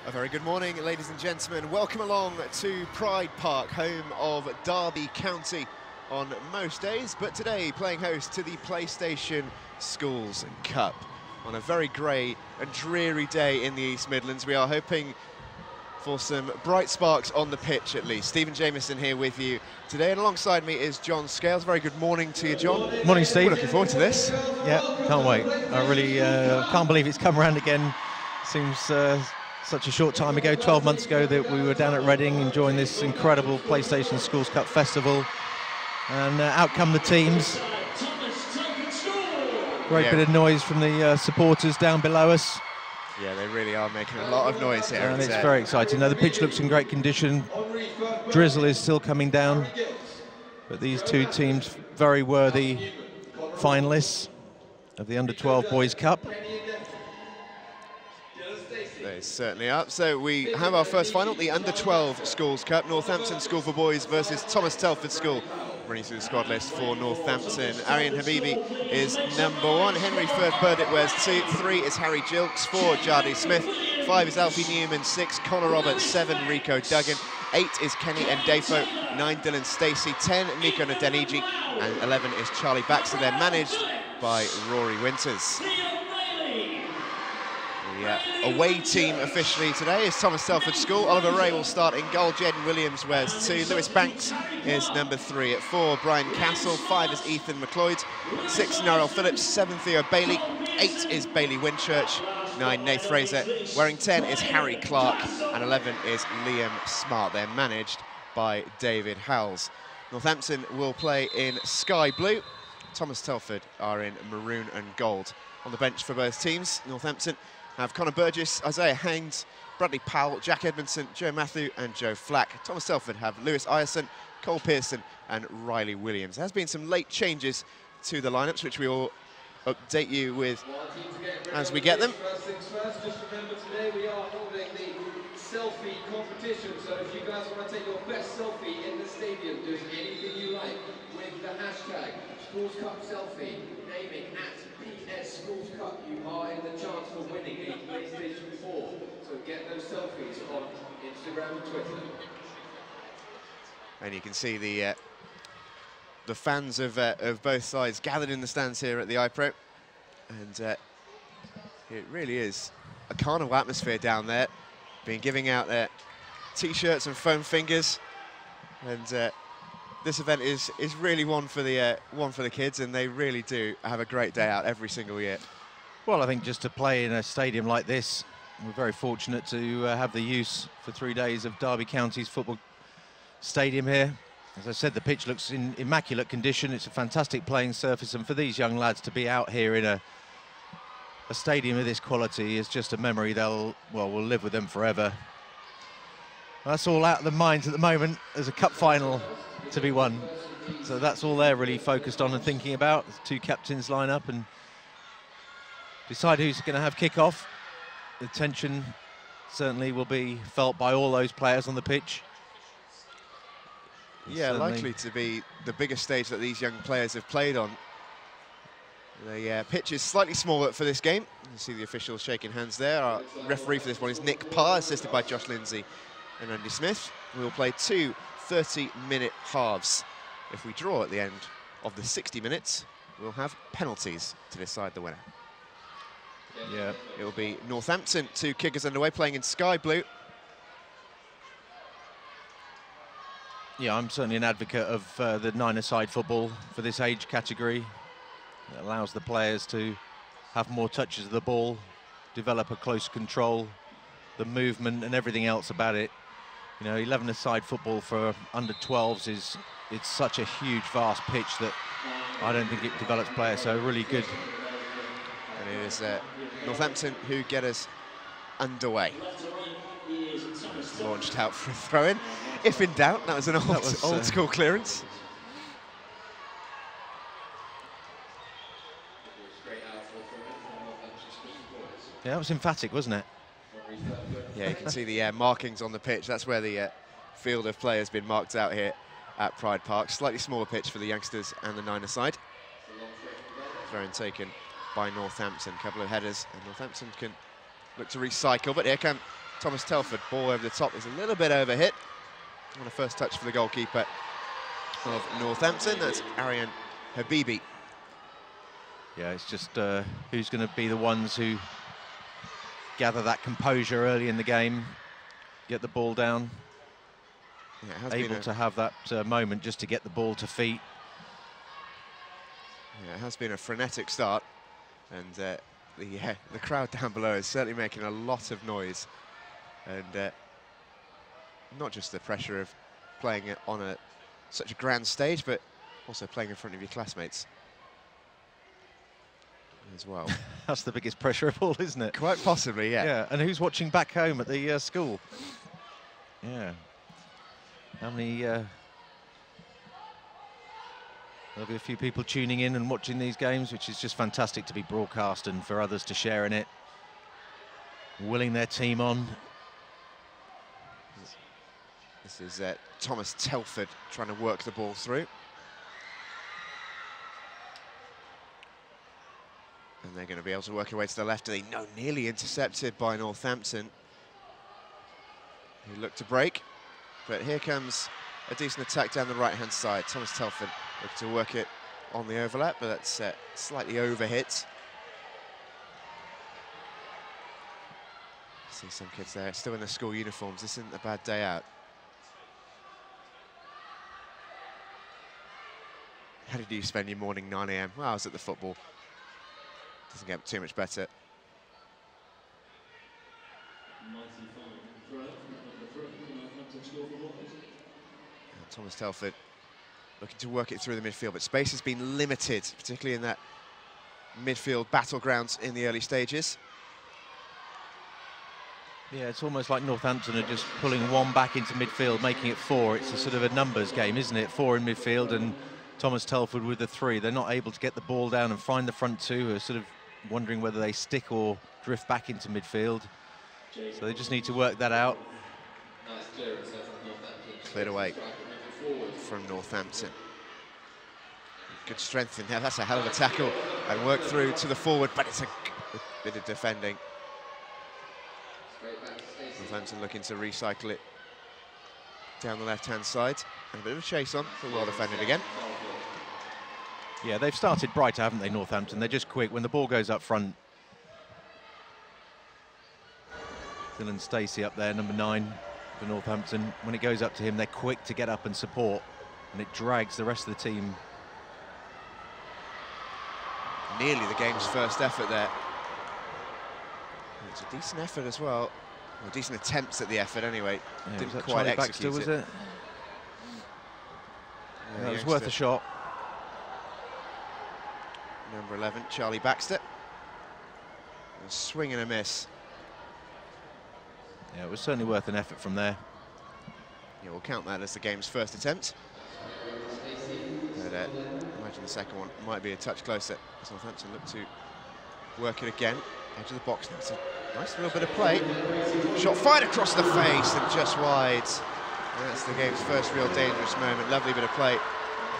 A very good morning, ladies and gentlemen. Welcome along to Pride Park, home of Derby County on most days, but today playing host to the PlayStation Schools Cup. On a very grey and dreary day in the East Midlands, we are hoping for some bright sparks on the pitch at least. Stephen Jamieson here with you today, and alongside me is John Scales. Very good morning to you, John. Morning, Steve. We're looking forward to this. Yeah, can't wait. I really can't believe it's come around again. Seems such a short time ago, 12 months ago, that we were down at Reading enjoying this incredible PlayStation Schools Cup festival. And out come the teams. Great bit of noise from the supporters down below us. Yeah, they really are making a lot of noise here. And it's very exciting. Now, the pitch looks in great condition. Drizzle is still coming down. But these two teams, very worthy finalists of the Under-12 Boys Cup. They certainly are. So we have our first final, the Under-12 Schools Cup. Northampton School for Boys versus Thomas Telford School. Running through the squad list for Northampton. Arian Habibi is #1. Henry Firth-Burdett wears 2. 3 is Harry Gilks. 4, Jardie Smith. 5 is Alfie Newman. 6, Connor Roberts. 7, Rico Duggan. 8 is Kenny Ndefo. 9, Dylan Stacey. 10, Nico Nadeniji. And 11 is Charlie Baxter. They're managed by Rory Winters. The away team officially today is Thomas Telford School. Oliver Ray will start in goal. Jaden Williams wears 2. Lewis Banks is #3 at 4. Brian Castle. 5 is Ethan McLeod. 6, Narelle Phillips. 7, Theo Bailey. 8 is Bailey Winchurch. 9, Nath Fraser. Wearing 10 is Harry Clark. And 11 is Liam Smart. They're managed by David Howells. Northampton will play in sky blue. Thomas Telford are in maroon and gold. On the bench for both teams, Northampton have Connor Burgess, Isaiah Haynes, Bradley Powell, Jack Edmondson, Joe Matthew and Joe Flack. Thomas Telford have Lewis Ireson, Cole Pearson and Riley Williams. There has been some late changes to the lineups, which we will update you with as we get them. First things first, just remember today we are holding the selfie competition, so if you guys want to take your best selfie in the stadium, do anything you like with the hashtag Schools Cup Selfie, naming @PS Schools Cup, you are in the chance for winning a PlayStation 4. So get those selfies on Instagram and Twitter. And you can see the fans of both sides gathered in the stands here at the iPro, and it really is a carnival atmosphere down there. Been giving out T-shirts and foam fingers, and this event is really one for the kids, and they really do have a great day out every single year. Well, I think just to play in a stadium like this, we're very fortunate to have the use for 3 days of Derby County's football stadium here. As I said, the pitch looks in immaculate condition. It's a fantastic playing surface, and for these young lads to be out here in a stadium of this quality is just a memory will live with them forever. That's all out of the minds at the moment. There's a cup final to be won, so that's all they're really focused on and thinking about. The two captains line up and decide who's going to have kick-off. The tension certainly will be felt by all those players on the pitch. Yeah, likely to be the biggest stage that these young players have played on. The pitch is slightly smaller for this game. You see the officials shaking hands there. Our referee for this one is Nick Parr, assisted by Josh Lindsay and Andy Smith. We will play 2 30-minute halves. If we draw at the end of the 60 minutes, we'll have penalties to decide the winner. Yeah, it will be Northampton to kick us underway, playing in sky blue. Yeah, I'm certainly an advocate of the 9-a-side football for this age category. It allows the players to have more touches of the ball, develop a close control, the movement and everything else about it. You know, 11-a-side football for under-12s it's such a huge, vast pitch that I don't think it develops players, so really good. And it is Northampton who get us underway. Launched out for a throw-in. If in doubt, that was an old school clearance. Yeah, that was emphatic, wasn't it? Yeah, you can see the markings on the pitch. That's where the field of play has been marked out here at Pride Park. Slightly smaller pitch for the youngsters and the 9-a-side. Throw-in taken by Northampton. A couple of headers, and Northampton can look to recycle, but here come Thomas Telford, ball over the top, is a little bit overhit. On a first touch for the goalkeeper of Northampton, that's Arian Habibi. Yeah, it's just who's going to be the ones who gather that composure early in the game, get the ball down, Yeah, able to have that moment just to get the ball to feet. Yeah, it has been a frenetic start, and the crowd down below is certainly making a lot of noise, and not just the pressure of playing it on such a grand stage, but also playing in front of your classmates as well. That's the biggest pressure of all, isn't it? Quite possibly, yeah. Yeah, and who's watching back home at the school? Yeah. How many... there'll be a few people tuning in and watching these games, which is just fantastic to be broadcast and for others to share in it. Willing their team on. This is Thomas Telford trying to work the ball through. And they're going to be able to work their way to the left. They know, nearly intercepted by Northampton, who look to break. But here comes a decent attack down the right-hand side. Thomas Telford looking to work it on the overlap, but that's slightly overhit. See some kids there still in their school uniforms. This isn't a bad day out. How did you spend your morning, 9 AM? Well, I was at the football. Doesn't get too much better. And Thomas Telford looking to work it through the midfield, but space has been limited, particularly in that midfield battlegrounds in the early stages. Yeah, it's almost like Northampton are just pulling one back into midfield, making it 4. It's a sort of a numbers game, isn't it? 4 in midfield and Thomas Telford with the 3. They're not able to get the ball down and find the front 2, who are sort of wondering whether they stick or drift back into midfield. So they just need to work that out. Cleared away from Northampton. Good strength in there. That's a hell of a tackle. And work through to the forward, but it's a bit of defending. Northampton looking to recycle it down the left-hand side. And a bit of a chase on, but well defended again. Yeah, they've started brighter, haven't they, Northampton? They're just quick. When the ball goes up front, Dylan Stacey up there, number 9 for Northampton. When it goes up to him, they're quick to get up and support, and it drags the rest of the team. Nearly the game's first effort there. It's a decent effort as well. Well, decent attempts at the effort anyway. Yeah, didn't quite Charlie execute Baxter, was it? Yeah, It was worth a shot. Number 11, Charlie Baxter. A swing and a miss. Yeah, it was certainly worth an effort from there. Yeah, we'll count that as the game's first attempt. But imagine the second one might be a touch closer. Northampton look to work it again. Edge of the box. That's a nice little bit of play. Shot fired across the face and just wide. And that's the game's first real dangerous moment. Lovely bit of play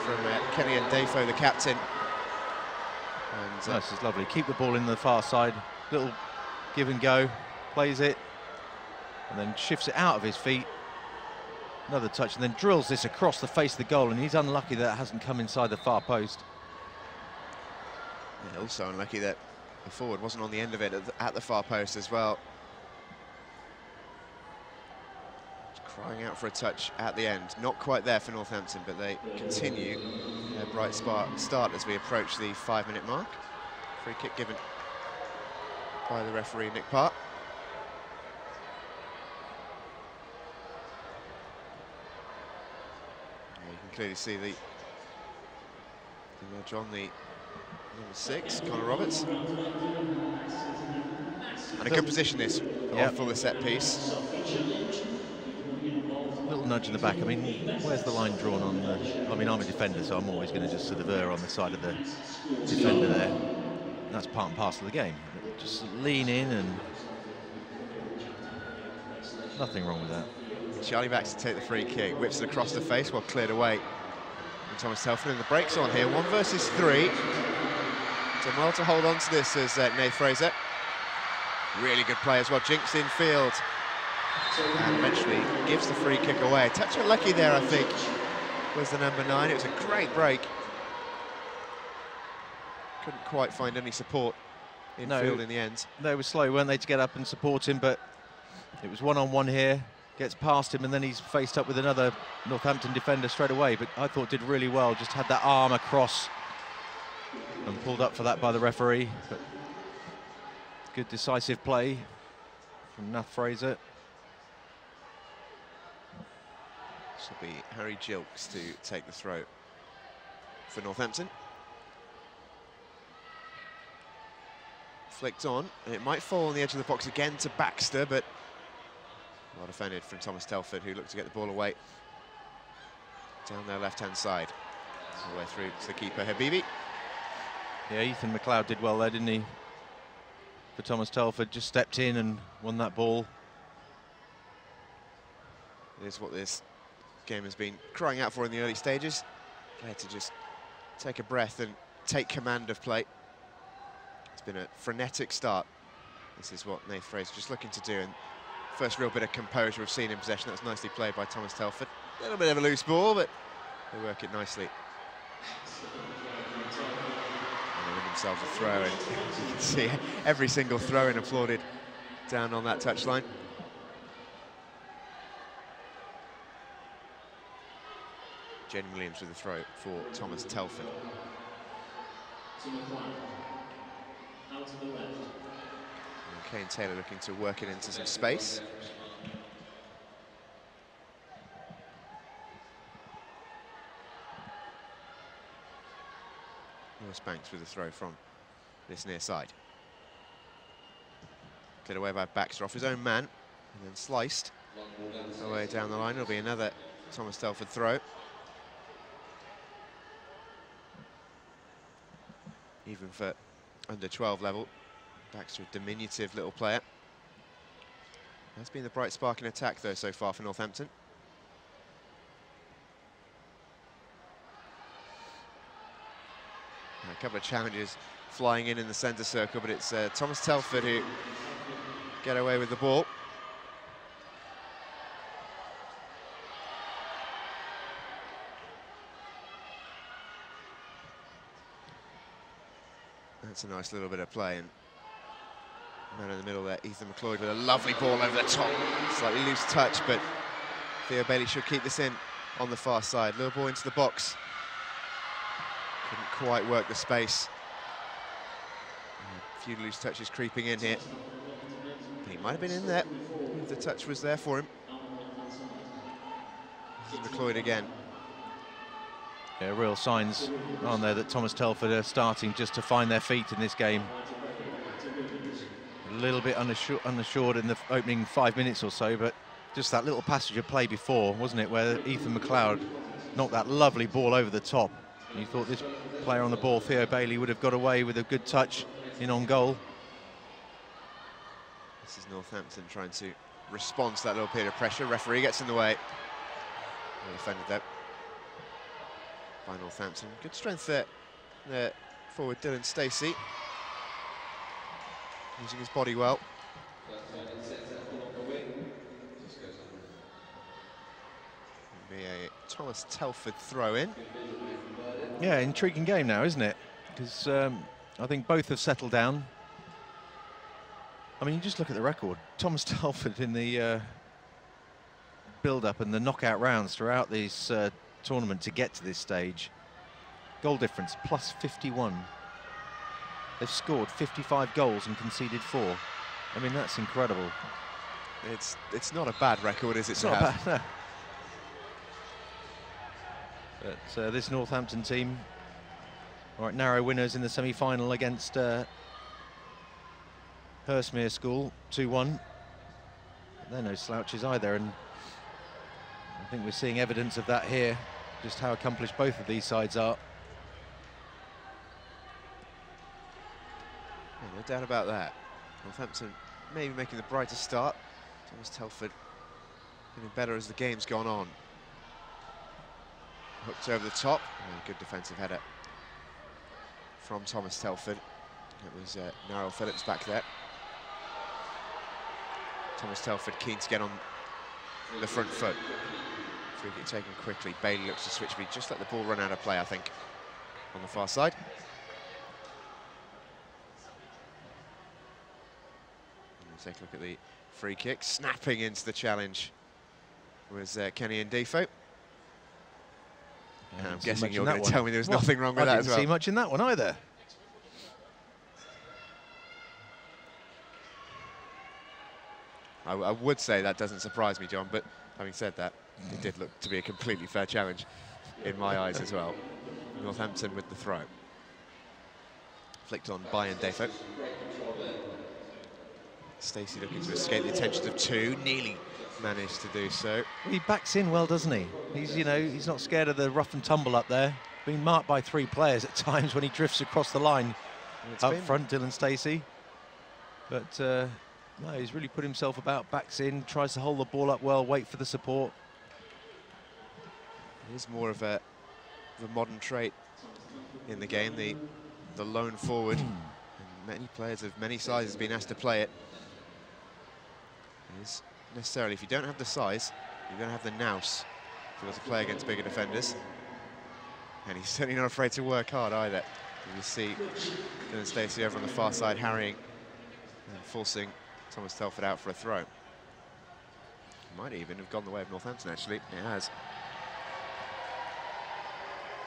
from Kenny and Defo, the captain. And, This is lovely. Keep the ball in the far side. Little give and go. Plays it. And then shifts it out of his feet. Another touch, and then drills this across the face of the goal, and he's unlucky that it hasn't come inside the far post. Yeah, also unlucky that the forward wasn't on the end of it at the far post as well. Just crying out for a touch at the end. Not quite there for Northampton, but they continue their bright start as we approach the 5-minute mark. Free kick given by the referee, Nick Park. You can clearly see the nudge on the number 6, Connor Roberts. And a good position this for the set piece. Little nudge in the back. I mean, where's the line drawn on the... I mean, I'm a defender, so I'm always going to just sort of err on the side of the defender there. And that's part and parcel of the game. Just lean in and... Nothing wrong with that. Charlie Baxter take the free kick, whips it across the face, well cleared away. And Thomas Telford, and the break's on here, 1 versus 3. Done well to hold on to this as Nath Fraser. Really good play as well, jinks in field. And eventually gives the free kick away. A touch unlucky there, I think, was the number 9. It was a great break. Couldn't quite find any support in field in the end. They were slow, weren't they, to get up and support him, but it was one-on-one here. Gets past him, and then he's faced up with another Northampton defender straight away, but I thought did really well, just had that arm across and pulled up for that by the referee. But good decisive play from Nath Fraser. This will be Harry Gilks to take the throw for Northampton. Flicked on, and it might fall on the edge of the box again to Baxter, but well defended from Thomas Telford, who looked to get the ball away down their left-hand side. All the way through to the keeper, Habibi. Yeah, Ethan McLeod did well there, didn't he? For Thomas Telford, just stepped in and won that ball. It is what this game has been crying out for in the early stages. Player to just take a breath and take command of play. It's been a frenetic start. This is what Nath Fraser just looking to do. And first real bit of composure we've seen in possession. That was nicely played by Thomas Telford. A little bit of a loose ball, but they work it nicely. And they win themselves a throw, and you can see every single throw-in applauded down on that touchline. Jen Williams with the throw for Thomas Telford. Out to the left. And Kane Taylor looking to work it into some space. Lewis Banks with the throw from this near side. Cleared away by Baxter off his own man, and then sliced away down the line. It'll be another Thomas Telford throw. Even for under 12 level, Baxter, a diminutive little player. That's been the bright spark in attack, though, so far for Northampton. A couple of challenges flying in the centre circle, but it's Thomas Telford who get away with the ball. That's a nice little bit of play, and man in the middle there, Ethan McLeod with a lovely ball over the top. Slightly loose touch, but Theo Bailey should keep this in on the far side. Little ball into the box. Couldn't quite work the space. A few loose touches creeping in here. But he might have been in there if the touch was there for him. This is McLeod again. Yeah, real signs, aren't there, that Thomas Telford are starting just to find their feet in this game. A little bit unassured in the opening 5 minutes or so, but just that little passage of play before, wasn't it, where Ethan McLeod knocked that lovely ball over the top. You thought this player on the ball, Theo Bailey, would have got away with a good touch in on goal. This is Northampton trying to respond to that little period of pressure. Referee gets in the way. Well defended though by Northampton. Good strength there. There forward Dylan Stacey. Using his body well. Be a Thomas Telford throw in. Yeah, intriguing game now, isn't it? Because I think both have settled down. I mean, you just look at the record. Thomas Telford in the build-up and the knockout rounds throughout this tournament to get to this stage. Goal difference, plus 51. They've scored 55 goals and conceded 4. I mean, that's incredible. It's not a bad record, is it? It's not bad, no. But this Northampton team, all right, narrow winners in the semi-final against Hurstmere School, 2-1. They're no slouches either, and I think we're seeing evidence of that here, just how accomplished both of these sides are. Yeah, no doubt about that. Northampton maybe making the brighter start. Thomas Telford getting better as the game's gone on. Hooked over the top, and a good defensive header from Thomas Telford. It was Narrow Phillips back there. Thomas Telford keen to get on the front foot. Free kick taken quickly. Bailey looks to switch, but he just let the ball run out of play, I think, on the far side. And we'll take a look at the free kick. Snapping into the challenge was Kenny Ndefo. And I'm guessing you're going to tell me there was nothing wrong with that as well. I didn't see much in that one either. I would say that doesn't surprise me, John, but having said that, it did look to be a completely fair challenge in my eyes as well. Northampton with the throw. Flicked on by Ndefo. Stacey looking to escape the attention of two, nearly managed to do so. He backs in well, doesn't he? He's, you know, he's not scared of the rough and tumble up there. Being marked by 3 players at times when he drifts across the line. Up front, Dylan Stacey. But no, he's really put himself about, backs in, tries to hold the ball up well, wait for the support. It is more of a modern trait in the game, the lone forward. And many players of many sizes have been asked to play it. It is necessarily, if you don't have the size, you're going to have the nous if you want to play against bigger defenders. And he's certainly not afraid to work hard either. You see Dylan Stacey over on the far side harrying and forcing Thomas Telford out for a throw. Might even have gone the way of Northampton, actually. It has.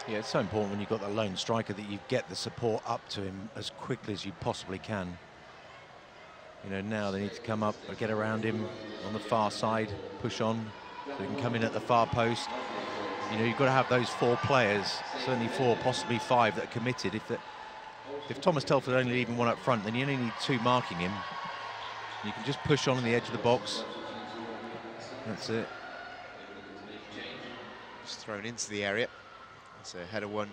Yeah, it's so important when you've got that lone striker that you get the support up to him as quickly as you possibly can. You know, now they need to come up and get around him on the far side, push on, so they can come in at the far post. You know, you've got to have those 4 players, certainly 4, possibly 5 that are committed. If Thomas Telford only leaving 1 up front, then you only need 2 marking him. You can just push on the edge of the box. That's it. Just thrown into the area. It's a header one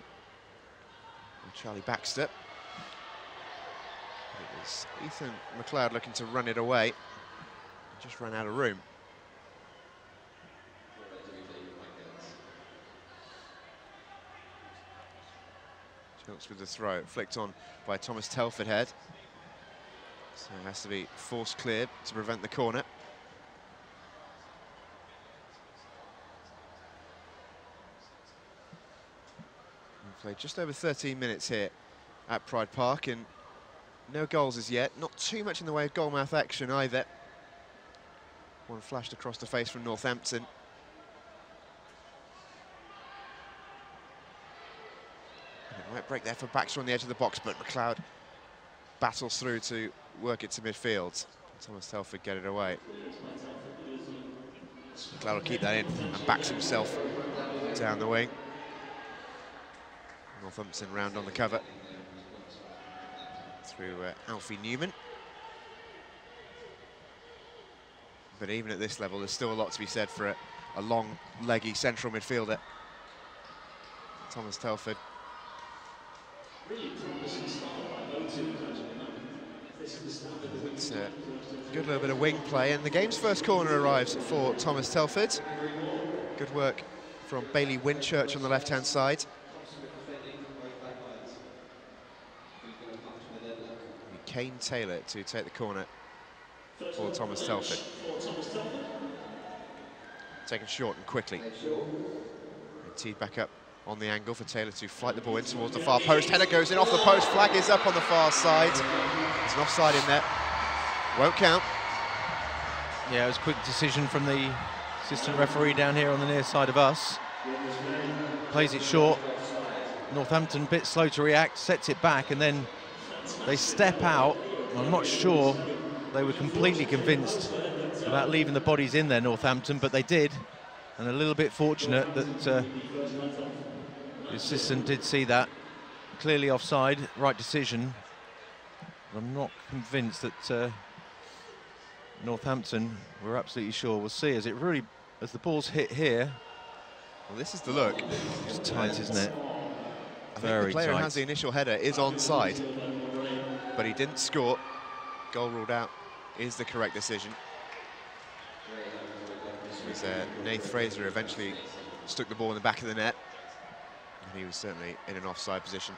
from Charlie Baxter. It was Ethan McLeod looking to run it away. He just ran out of room. Chokes with the throw, flicked on by Thomas Telford head. So it has to be forced cleared to prevent the corner. We've played just over 13 minutes here at Pride Park, and no goals as yet. Not too much in the way of goalmouth action either. One flashed across the face from Northampton. And it might break there for Baxter on the edge of the box, but McLeod battles through to work it to midfield. Thomas Telford get it away. McLeod will keep that in and backs himself down the wing. Northampton round on the cover through Alfie Newman. But even at this level, there's still a lot to be said for a long, leggy central midfielder. Thomas Telford. It's a good little bit of wing play, and the game's first corner arrives for Thomas Telford. Good work from Bailey Winchurch on the left-hand side. Kane Taylor to take the corner for Thomas Telford. Taken short and quickly. And teed back up on the angle for Taylor to flight the ball in towards the far post. Header goes in off the post. Flag is up on the far side. There's an offside in there. Won't count. Yeah, it was a quick decision from the assistant referee down here on the near side of us. Plays it short. Northampton, a bit slow to react, sets it back, and then they step out. I'm not sure they were completely convinced about leaving the bodies in there, Northampton, but they did. And a little bit fortunate that the assistant did see that. Clearly offside, right decision. I'm not convinced that Northampton were absolutely sure. We'll see as the ball's hit here. Well, this is the look. It's tight, isn't it? I think the player who has the initial header is onside, but he didn't score. Goal ruled out is the correct decision. It was Nath Fraser who eventually stuck the ball in the back of the net, and he was certainly in an offside position.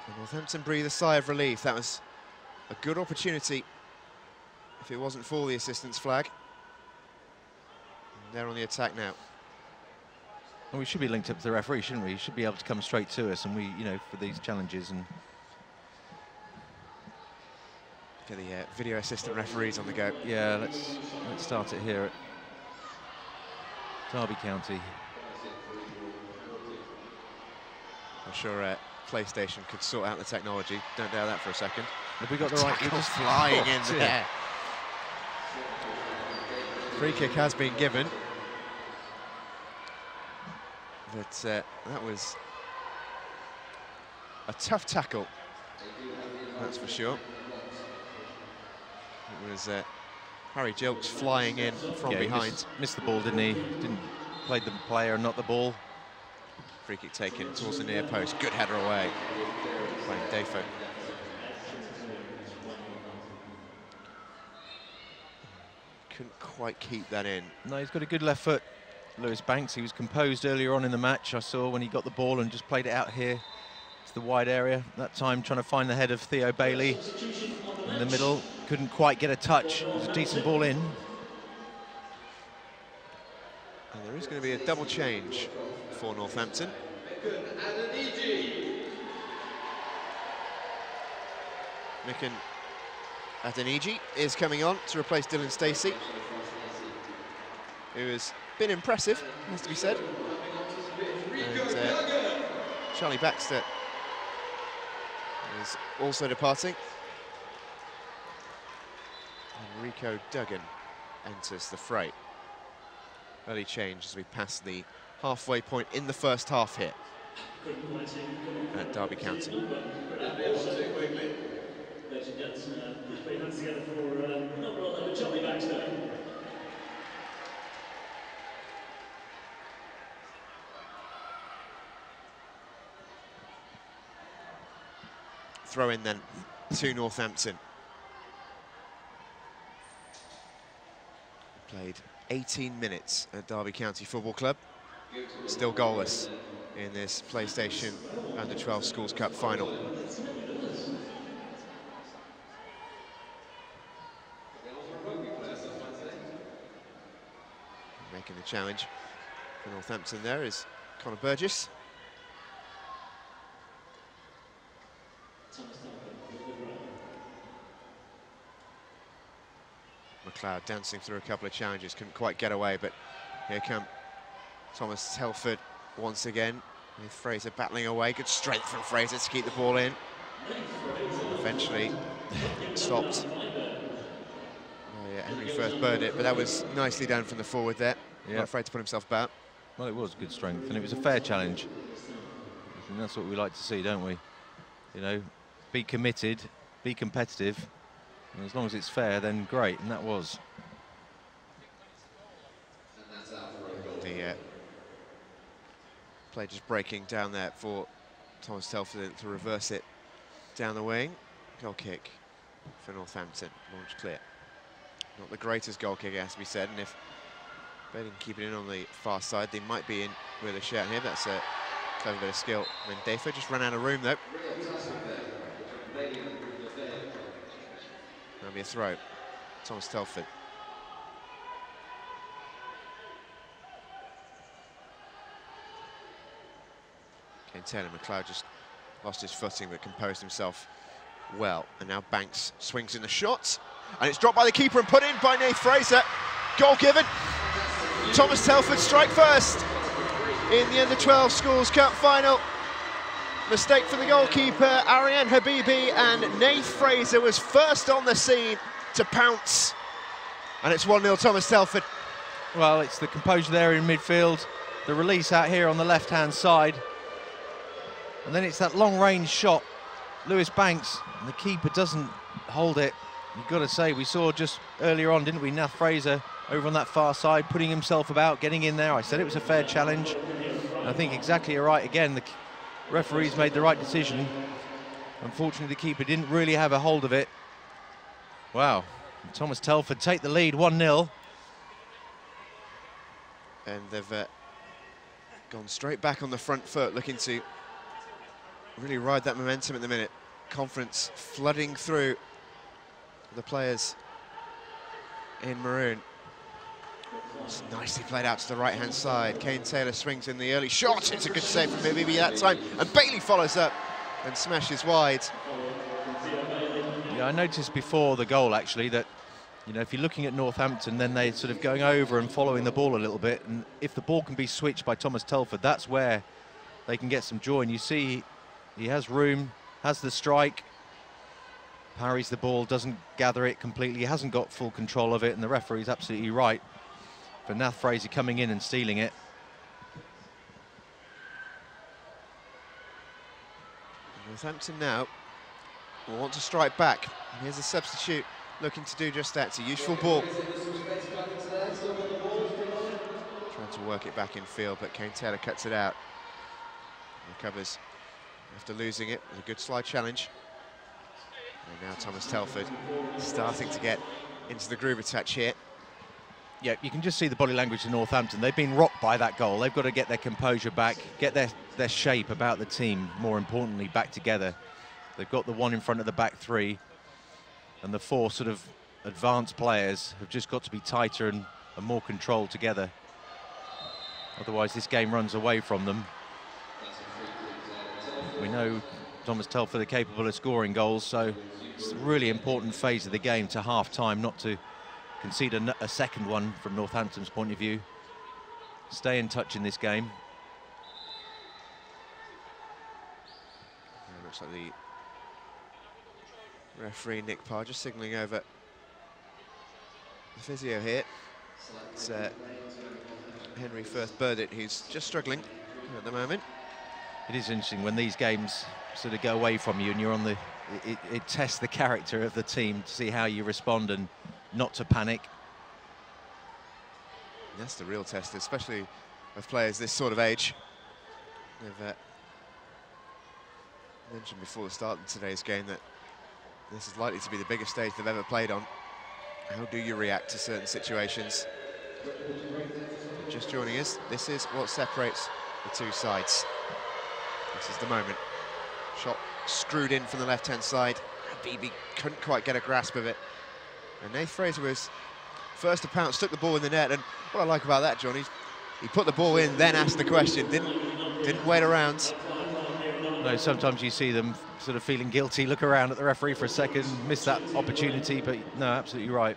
And Northampton breathe a sigh of relief. That was a good opportunity if it wasn't for the assistance flag. And they're on the attack now. Well, we should be linked up to the referee, shouldn't we? He should be able to come straight to us, and we, you know, for these challenges. And get the video assistant referees on the go. yeah, let's start it here at Derby County. I'm sure PlayStation could sort out the technology. Don't doubt that for a second. Have we got the right? Tackle flying in there. Free kick has been given. But that was a tough tackle, that's for sure. It was Harry Gilks flying in from behind. Missed the ball, didn't he? Didn't play the player, not the ball. Free kick taken towards the near post. Good header away. Playing Dafo. Couldn't quite keep that in. No, he's got a good left foot, Lewis Banks. He was composed earlier on in the match, I saw, when he got the ball and just played it out here to the wide area. That time trying to find the head of Theo Bailey in the middle. Couldn't quite get a touch. It was a decent ball in. And there is going to be a double change for Northampton. Mikan Adeniji is coming on to replace Dylan Stacey, who has been impressive, has to be said. And Charlie Baxter is also departing. And Rico Duggan enters the fray. Early change as we pass the halfway point in the first half here at Derby County. Ladies and gents, please put your hands together for number 11, Charlie Baxter. Throw in then to Northampton. Played 18 minutes at Derby County Football Club. Still goalless in this PlayStation Under-12 Schools Cup final. Making the challenge for Northampton there is Conor Burgess. McLeod dancing through a couple of challenges, couldn't quite get away, but here come Thomas Telford once again, with Fraser battling away. Good strength from Fraser to keep the ball in. Eventually stopped. Oh, yeah, Henry first burned it, but that was nicely done from the forward there. Yeah. Not afraid to put himself about. Well, it was good strength, and it was a fair challenge. And that's what we like to see, don't we? You know, be committed, be competitive, and as long as it's fair, then great, and that was. The play just breaking down there for Thomas Telford to reverse it down the wing. Goal kick for Northampton, launch clear. Not the greatest goal kick, it has to be said, and if they didn't keep it in on the far side, they might be in with a shout here. That's a clever bit of skill. And then Dafo just ran out of room, though. That'll be a throw. Thomas Telford. Kane Taylor, McLeod just lost his footing but composed himself well. And now Banks swings in the shot. And it's dropped by the keeper and put in by Nath Fraser. Goal given. Thomas Telford strike first in the Under-12 Schools Cup final. Mistake for the goalkeeper, Ariane Habibi, and Nath Fraser was first on the scene to pounce. And it's 1-0 Thomas Telford. Well, it's the composure there in midfield, the release out here on the left-hand side. And then it's that long-range shot, Lewis Banks, and the keeper doesn't hold it. You've got to say, we saw just earlier on, didn't we, Nath Fraser over on that far side, putting himself about, getting in there. I said it was a fair challenge. And I think exactly you're right. Again, the referees made the right decision. Unfortunately, the keeper didn't really have a hold of it. Wow. And Thomas Telford take the lead, 1-0. And they've gone straight back on the front foot, looking to really ride that momentum at the minute. Confidence flooding through the players in maroon. It's nicely played out to the right-hand side. Kane Taylor swings in the early shot. It's a good save from Bibi that time. And Bailey follows up and smashes wide. Yeah, I noticed before the goal, actually, that, you know, if you're looking at Northampton, then they're sort of going over and following the ball a little bit. And if the ball can be switched by Thomas Telford, that's where they can get some joy. And you see he has room, has the strike, parries the ball, doesn't gather it completely, hasn't got full control of it, and the referee's absolutely right for Nath Fraser coming in and stealing it. Northampton now will want to strike back. And here's a substitute looking to do just that. It's a useful ball. Trying to work it back in field, but Kane Taylor cuts it out. Recovers after losing it with a good slide challenge. And now Thomas Telford starting to get into the groove of touch here. Yeah, you can just see the body language of Northampton. They've been rocked by that goal. They've got to get their composure back, get their shape about the team, more importantly, back together. They've got the one in front of the back three, and the four sort of advanced players have just got to be tighter and more controlled together. Otherwise, this game runs away from them. We know Thomas Telford are capable of scoring goals, so it's a really important phase of the game to half-time, not to concede a second one from Northampton's point of view. Stay in touch in this game. Yeah, looks like the referee, Nick Parr, just signalling over the physio here. It's Henry Firth-Burdett, who's just struggling at the moment. It is interesting when these games sort of go away from you and you're on the... It tests the character of the team to see how you respond and not to panic. That's the real test, especially of players this sort of age. They've mentioned before the start of today's game that this is likely to be the biggest stage they've ever played on. How do you react to certain situations? Just joining us, this is what separates the two sides. This is the moment. Shot screwed in from the left-hand side. Bibi couldn't quite get a grasp of it. And Nath Fraser was first to pounce, stuck the ball in the net, and what I like about that, John, he put the ball in, then asked the question, didn't wait around. No, sometimes you see them sort of feeling guilty, look around at the referee for a second, miss that opportunity, but no, absolutely right.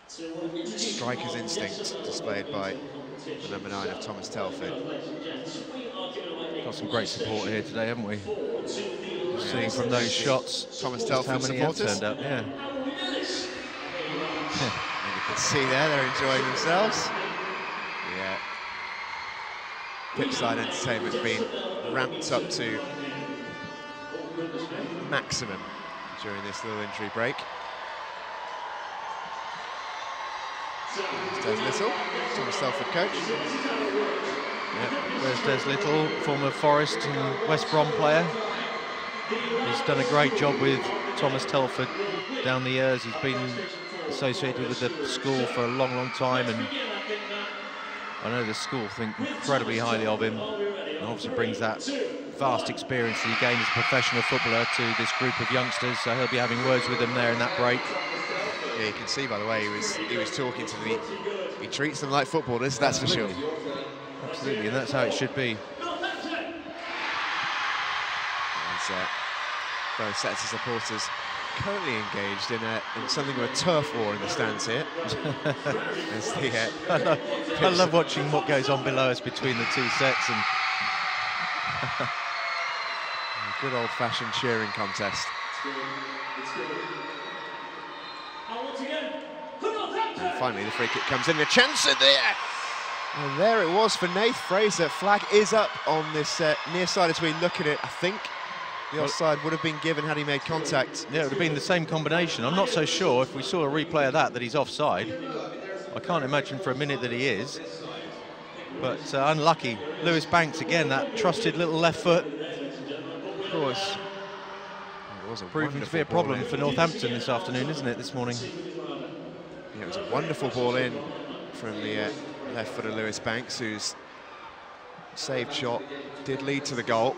Striker's instinct displayed by the number 9 of Thomas Telford. Got some great support here today, haven't we? Seeing from those shots, Thomas Telford supporters turned up, yeah. And you can see there, they're enjoying themselves. Yeah. Pitchside entertainment being ramped up to maximum during this little injury break. There's Des Little, Thomas Telford coach. Yeah, there's Des Little, former Forest and West Brom player. He's done a great job with Thomas Telford down the years. He's been associated with the school for a long, long time, and I know the school think incredibly highly of him, and obviously brings that vast experience that he gained as a professional footballer to this group of youngsters, so he'll be having words with them there in that break. Yeah, you can see by the way he was talking to them. He treats them like footballers, that's for sure. Absolutely, and that's how it should be. Both sets of supporters currently engaged in something of a turf war in the stands here. I love watching what goes on below us between the two sets, and a good old-fashioned cheering contest. And finally, the free kick comes in, a chance in there. And there it was for Nath Fraser. Flag is up on this near side as we look at it. I think the offside would have been given had he made contact. Yeah, it would have been the same combination. I'm not so sure if we saw a replay of that he's offside. I can't imagine for a minute that he is. But unlucky. Lewis Banks again, that trusted little left foot. Of course. It was proving to be a problem for Northampton this afternoon, isn't it, this morning? Yeah, it was a wonderful ball in from the left foot of Lewis Banks, who's saved shot did lead to the goal.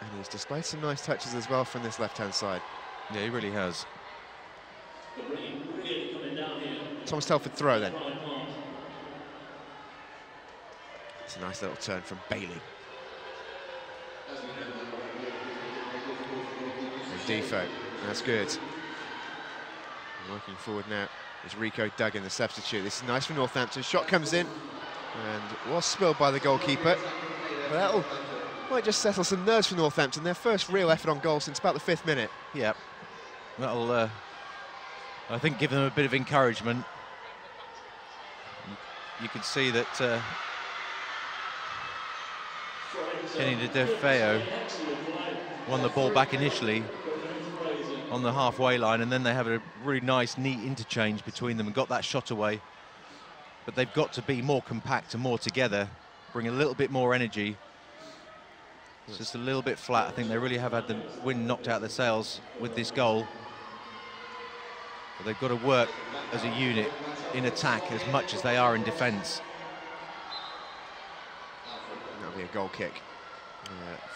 And he's displayed some nice touches as well from this left-hand side. Yeah, he really has. Thomas Telford throw then. It's a nice little turn from Bailey. And Defoe, that's good. And working forward now is Rico Duggan, the substitute. This is nice from Northampton. Shot comes in and was spilled by the goalkeeper. But that'll might just settle some nerves for Northampton. Their first real effort on goal since about the 5th minute. Yeah, that'll, I think, give them a bit of encouragement. You can see that Kenny DeFeo won the ball back initially on the halfway line, and then they have a really nice, neat interchange between them and got that shot away. But they've got to be more compact and more together, bring a little bit more energy. It's just a little bit flat. I think they really have had the wind knocked out of their sails with this goal. But they've got to work as a unit in attack as much as they are in defence. That'll be a goal kick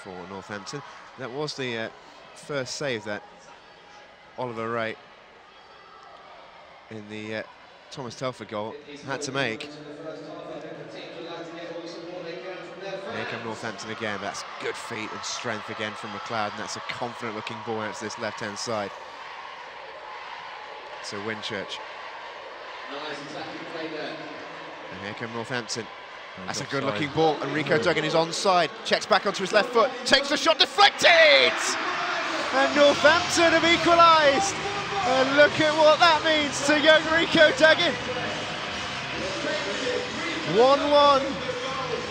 for Northampton. That was the first save that Oliver Ray in the Thomas Telford goal had to make. Here come Northampton again, but that's good feet and strength again from McLeod, and that's a confident looking ball out to this left-hand side. So Winchurch. And here come Northampton. That's a good looking ball, and Rico Duggan is onside. Checks back onto his left foot, takes the shot, deflected! And Northampton have equalised. And look at what that means to young Rico Duggan. 1-1.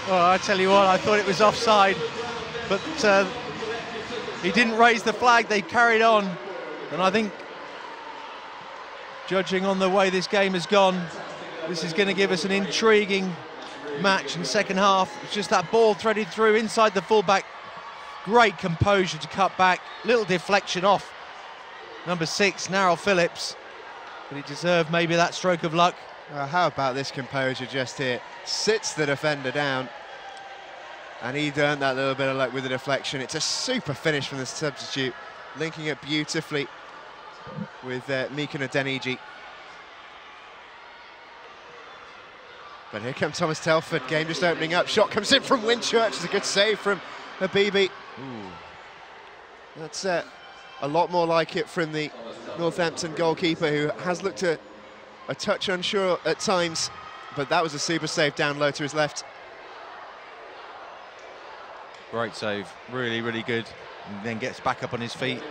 Well, I tell you what, I thought it was offside, but he didn't raise the flag. They carried on, and I think, judging on the way this game has gone, this is going to give us an intriguing match in the second half. It's just that ball threaded through inside the fullback. Great composure to cut back, little deflection off number 6, Narrell Phillips, but he deserved maybe that stroke of luck. How about this composure just here? Sits the defender down, and he earned that little bit of luck with the deflection. It's a super finish from the substitute, linking it beautifully with Mika Adeniji. But here comes Thomas Telford, game just opening up. Shot comes in from Winchurch, it's a good save from Habibi. That's a lot more like it from the Northampton goalkeeper, who has looked a touch unsure at times, but that was a super save down low to his left. Great save, really, really good. And then gets back up on his feet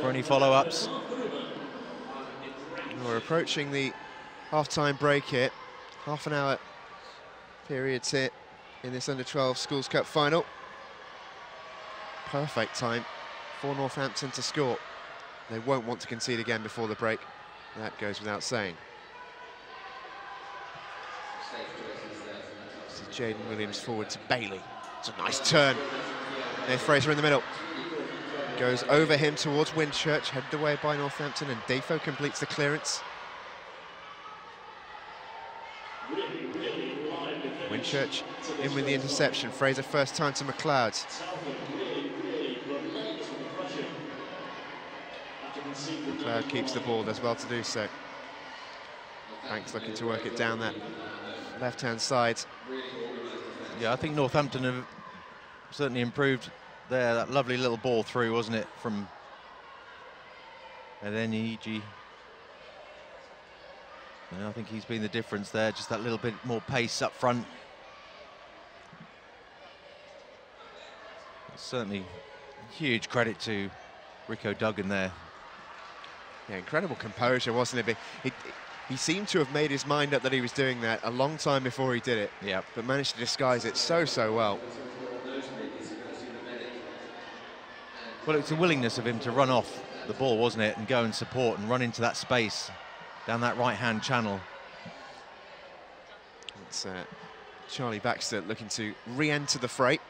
for any follow-ups. We're approaching the half-time break here. Half an hour periods here in this Under-12 Schools Cup final. Perfect time for Northampton to score. They won't want to concede again before the break. That goes without saying. This is Jaden Williams forward to Bailey. It's a nice turn. There's Fraser in the middle. Goes over him towards Winchurch, headed away by Northampton, and Defoe completes the clearance. Winchurch in with the interception. Fraser first time to McLeod. McLeod keeps the ball, does well to do so. Banks looking to work it down that left-hand side. Yeah, I think Northampton have certainly improved there. That lovely little ball through, wasn't it, from Adeniji. And I think he's been the difference there, just that little bit more pace up front. Certainly huge credit to Rico Duggan there. Yeah, incredible composure, wasn't it? He seemed to have made his mind up that he was doing that a long time before he did it. Yeah. But managed to disguise it so well. Well, it's a willingness of him to run off the ball, wasn't it, and go and support and run into that space down that right-hand channel. It's Charlie Baxter looking to re-enter the fray.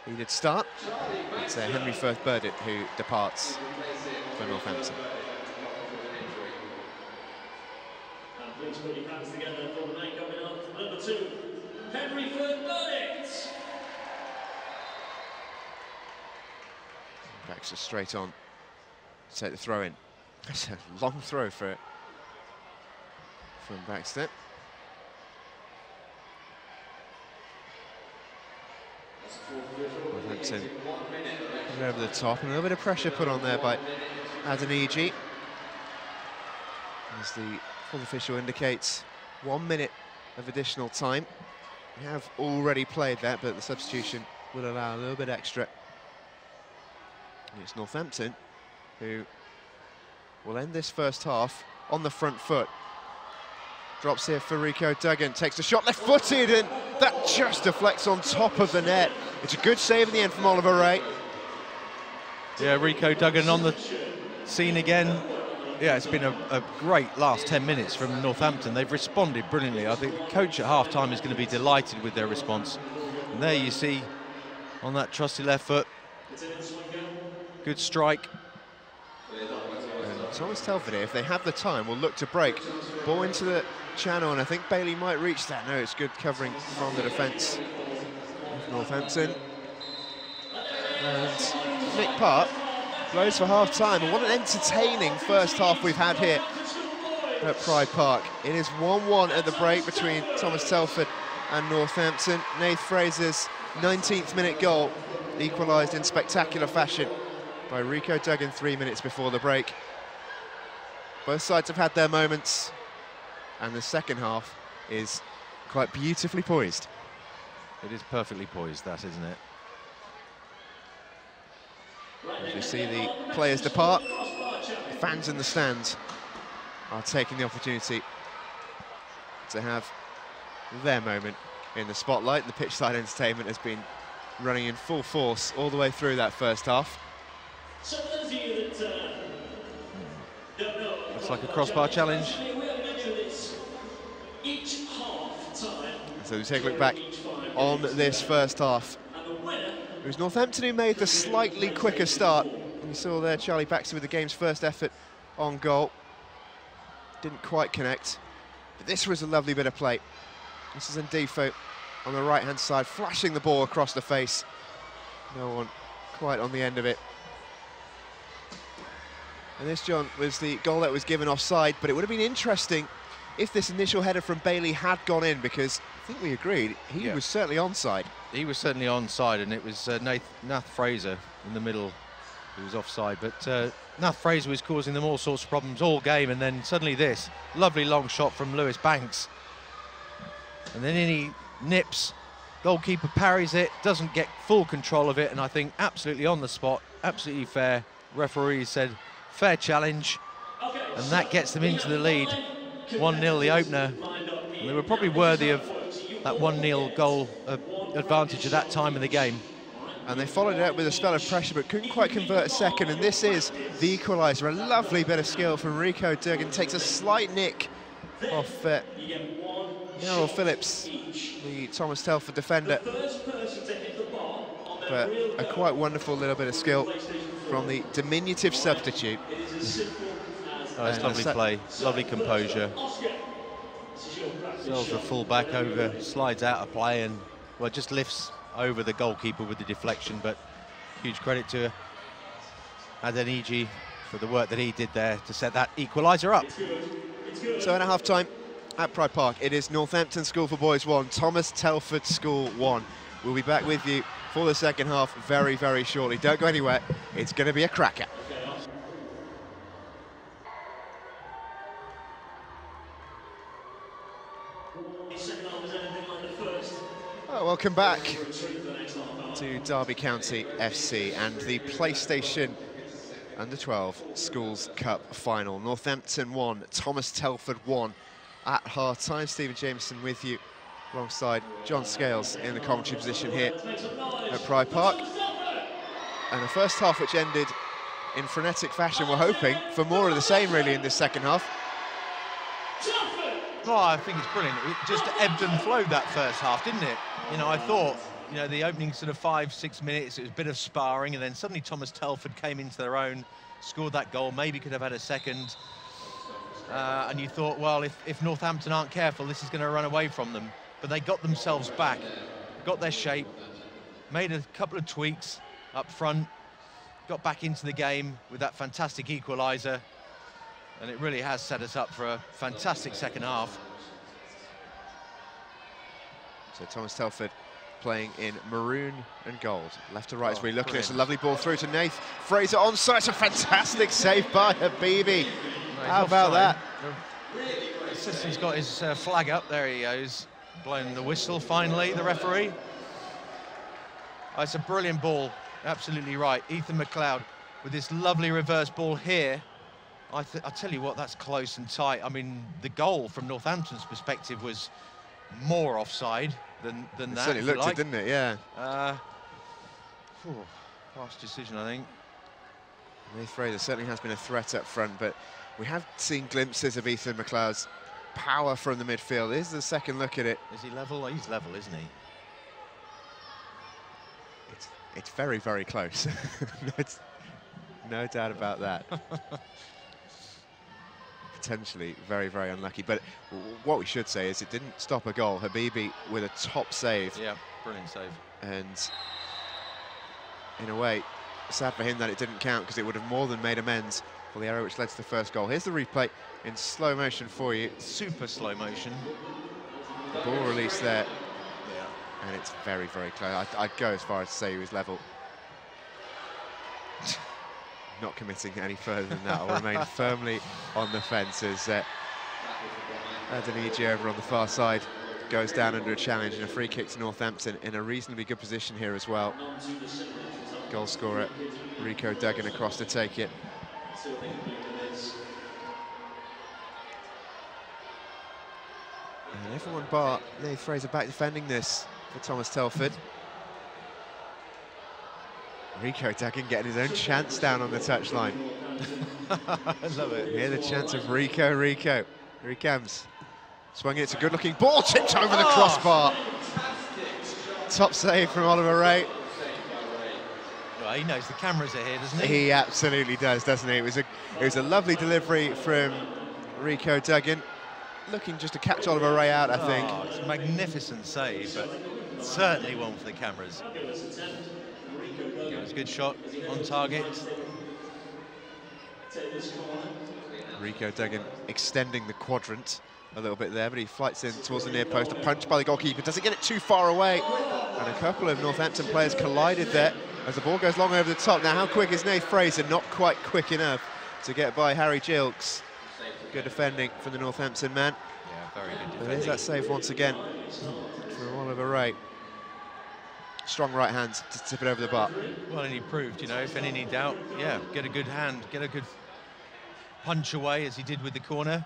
He did start. It's Henry Firth Burdett who departs for Northampton. And please put your hands together for the man coming up, number 2, Henry Baxter straight on to take the throw in. That's a long throw from Baxter. Northampton over the top, and a little bit of pressure put on there by Adeniji. As the full official indicates, 1 minute of additional time. We have already played that, but the substitution will allow a little bit extra. And it's Northampton who will end this first half on the front foot. Drops here for Rico Duggan, takes the shot left-footed, and that just deflects on top of the net. It's a good save in the end from Oliver Ray. Yeah, Rico Duggan on the scene again. Yeah, it's been a great last 10 minutes from Northampton. They've responded brilliantly. I think the coach at half-time is going to be delighted with their response. And there you see, on that trusty left foot, good strike. And Thomas Telford here, if they have the time, will look to break. Ball into the channel, and I think Bailey might reach that. No, it's good covering from the defence of Northampton. And Nick Park blows for half-time, and what an entertaining first half we've had here at Pride Park. It is 1-1 at the break between Thomas Telford and Northampton. Nath Fraser's 19th minute goal equalised in spectacular fashion by Rico Duggan 3 minutes before the break. Both sides have had their moments, and the second half is quite beautifully poised. It is perfectly poised, that, isn't it? As we see the players depart, the fans in the stands are taking the opportunity to have their moment in the spotlight. The pitchside entertainment has been running in full force all the way through that first half. So for those of you that don't know, Looks like a crossbar challenge. So we take a look back on this first half. It was Northampton who made the slightly quicker start. And you saw there Charlie Baxter with the game's first effort on goal. Didn't quite connect, but this was a lovely bit of play. This is Ndifo on the right-hand side, flashing the ball across the face. No one quite on the end of it. And this, John, was the goal that was given offside, but it would have been interesting if this initial header from Bailey had gone in, because I think we agreed he was certainly onside. He was certainly onside, and it was Nath Fraser in the middle who was offside. But Nath Fraser was causing them all sorts of problems all game, and then suddenly this lovely long shot from Lewis Banks. And then in he nips, goalkeeper parries it, doesn't get full control of it, and I think absolutely on the spot, absolutely fair. Referee said, fair challenge, and that gets them into the lead. 1-0 the opener, and they were probably worthy of that 1-0 goal advantage at that time in the game. And they followed it up with a spell of pressure, but couldn't quite convert a second, and this is the equaliser. A lovely bit of skill from Rico Duggan, takes a slight nick off Errol Phillips, the Thomas Telford defender. But a quite wonderful little bit of skill from the diminutive substitute. Oh, it's lovely play, lovely composure. Sells the full back over, slides out of play, and well, just lifts over the goalkeeper with the deflection. But huge credit to Adeniji for the work that he did there to set that equaliser up. So at half-time at Pride Park, it is Northampton School for Boys 1, Thomas Telford School 1. We'll be back with you for the second half very, very shortly. Don't go anywhere, it's going to be a cracker. Oh, welcome back to Derby County FC and the PlayStation Under-12 Schools Cup final. Northampton 1, Thomas Telford 1 at half-time. Stephen Jameson with you alongside John Scales in the commentary position here at Pride Park. And the first half, which ended in frenetic fashion, we're hoping for more of the same really in this second half. Oh, I think it's brilliant. It just ebbed and flowed that first half, didn't it? You know, I thought, you know, the opening sort of 5-6 minutes, it was a bit of sparring, and then suddenly Thomas Telford came into their own, scored that goal, maybe could have had a second. And you thought, well, if Northampton aren't careful, this is going to run away from them. But they got themselves back, got their shape, made a couple of tweaks up front, got back into the game with that fantastic equaliser, and it really has set us up for a fantastic second half. So Thomas Telford playing in maroon and gold. Left to right as we look at it. It's a brilliant. lovely ball through to Nath Fraser onside. It's a fantastic save by Habibi. How about that? The assistant's got his flag up. There he goes, blowing the whistle finally, the referee. Oh, it's a brilliant ball, absolutely right. Ethan McLeod with this lovely reverse ball here. I tell you what, that's close and tight. I mean, the goal from Northampton's perspective was more offside than that. It certainly looked it, didn't it? Yeah. Last decision, I think. Nath Fraser certainly has been a threat up front, but we have seen glimpses of Ethan McLeod's power from the midfield. This is the second look at it. Is he level? He's level, isn't he? It's very, very close. No doubt about that. Potentially very, very unlucky. But what we should say is it didn't stop a goal. Habibi with a top save. Yeah, brilliant save. And in a way, sad for him that it didn't count, because it would have more than made amends for the error which led to the first goal. Here's the replay in slow motion for you. Super slow motion. The ball release there. Yeah. And it's very, very close. I'd go as far as to say he was level. Not committing any further than that. I'll remain firmly on the fence as Adeniji over on the far side goes down under a challenge, and a free kick to Northampton in a reasonably good position here as well. Goal scorer Rico Duggan across to take it. And everyone bar Nath Fraser back defending this for Thomas Telford. Rico Duggan getting his own chance down on the touchline. I love it. Hear the chance of Rico. Here he comes. Swung it, it's a good-looking ball, tipped over the crossbar. Top save from Oliver Ray. Well, he knows the cameras are here, doesn't he? He absolutely does, doesn't he? It was a lovely delivery from Rico Duggan, looking just to catch Oliver Ray out, I think. Oh, it's a magnificent save, but certainly one for the cameras. It was a good shot on target. Rico Duggan extending the quadrant a little bit there, but he flights in towards the near post. A punch by the goalkeeper, doesn't get it too far away. And a couple of Northampton players collided there as the ball goes long over the top. Now, how quick is Nath Fraser? Not quite quick enough to get by Harry Gilks. Good defending from the Northampton man. Yeah, very good And defending. there's that save once again from Oliver Ray. Strong right hand to tip it over the bar. Well, and he proved, you know, if in any doubt, yeah, get a good hand, get a good punch away, as he did with the corner.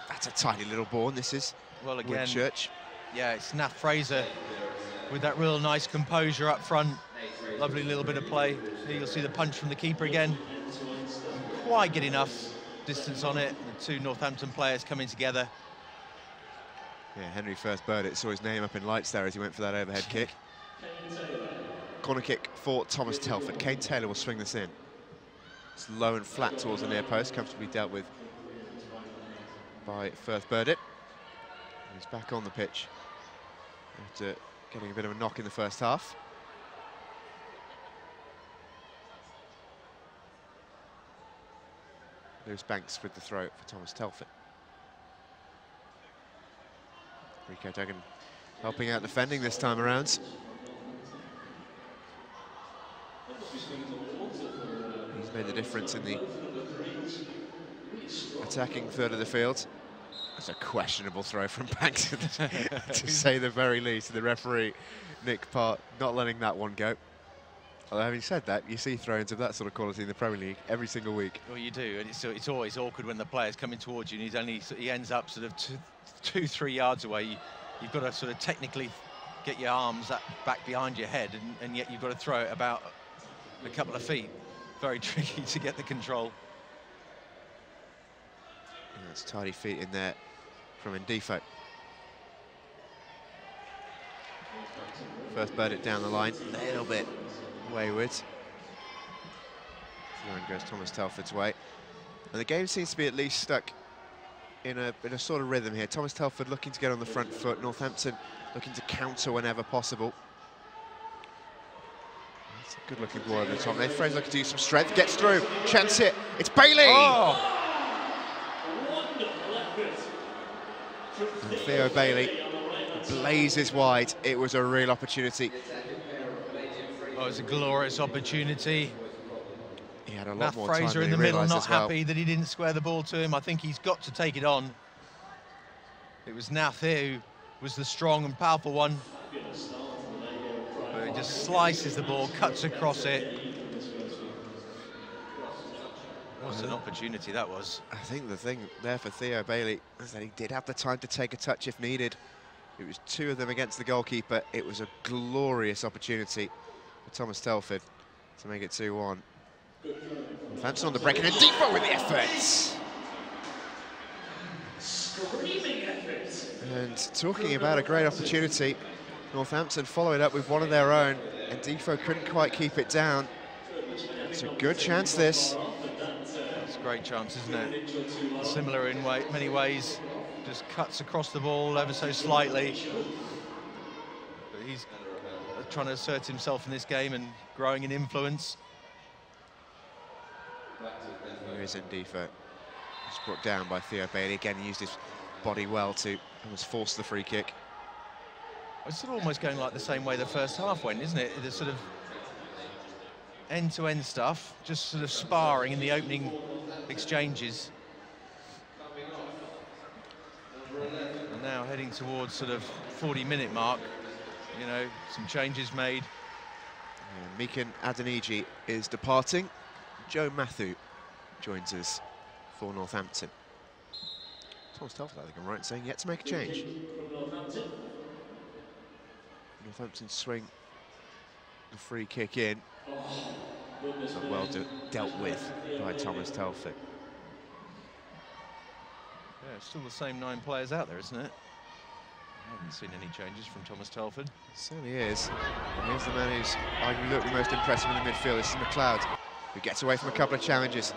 That's a tiny little ball, and this is Well, again, Woodchurch. yeah, it's Nath Fraser with that real nice composure up front. Lovely little bit of play. Here you'll see the punch from the keeper again. Quite get enough distance on it. The two Northampton players coming together. Yeah, Henry First Burdett saw his name up in lights there as he went for that overhead kick. Corner kick for Thomas Telford. Kane Taylor will swing this in. It's low and flat towards the near post, comfortably dealt with by Firth Burdett. He's back on the pitch after getting a bit of a knock in the first half. Lewis Banks with the throw for Thomas Telford. Rico Duggan helping out defending this time around. He's made the difference in the attacking third of the field. That's a questionable throw from Banks, to say the very least. The referee, Nick Part, not letting that one go. Although, having said that, you see throw-ins of that sort of quality in the Premier League every single week. Well, you do, and it's always awkward when the player's coming towards you and he ends up sort of 2-3 yards away. You've got to sort of technically get your arms back behind your head, and yet you've got to throw it about a couple of feet. Very tricky to get the control. And that's tidy feet in there from Ndifo. First Burdett down the line, a little bit wayward. Throw-in goes Thomas Telford's way. And the game seems to be at least stuck in a sort of rhythm here. Thomas Telford looking to get on the front foot, Northampton looking to counter whenever possible. It's a Good looking ball over the top. Nate Fraser could do some strength, gets through, chance it, it's Bailey! Oh. And Theo Bailey blazes wide. It was a real opportunity. Oh, it was a glorious opportunity. He had a lot Nath more time Fraser than in the he middle, realised not as well. happy that he didn't square the ball to him. I think he's got to take it on. It was Nath here who was the strong and powerful one. But he just slices the ball, cuts across it. What an opportunity that was. I think the thing there for Theo Bailey is that he did have the time to take a touch if needed. It was 2 of them against the goalkeeper. It was a glorious opportunity for Thomas Telford to make it 2-1. Northampton on the break, and then Defoe with the effort. Screaming effort. And talking about a great opportunity, Northampton followed up with one of their own, and Defoe couldn't quite keep it down. It's a good chance, this. It's a great chance, isn't it? Similar in many ways. Just cuts across the ball ever so slightly. But he's trying to assert himself in this game and growing in influence. Here is Defoe. He's brought down by Theo Bailey. Again, he used his body well to almost force the free kick. It's sort of almost going like the same way the first half went, isn't it? The sort of end-to-end stuff, just sort of sparring in the opening exchanges. And now heading towards sort of 40-minute mark, you know, some changes made. Yeah, Mikan Adeniji is departing. Joe Matthew joins us for Northampton. Thomas Telford, I think I'm right in saying, yet to make a change. Northampton swing the free kick in. But well dealt with by Thomas Telford. Yeah, it's still the same 9 players out there, isn't it? I haven't seen any changes from Thomas Telford. It certainly is. And here's the man who's arguably the most impressive in the midfield. This is McLeod, who gets away from a couple of challenges.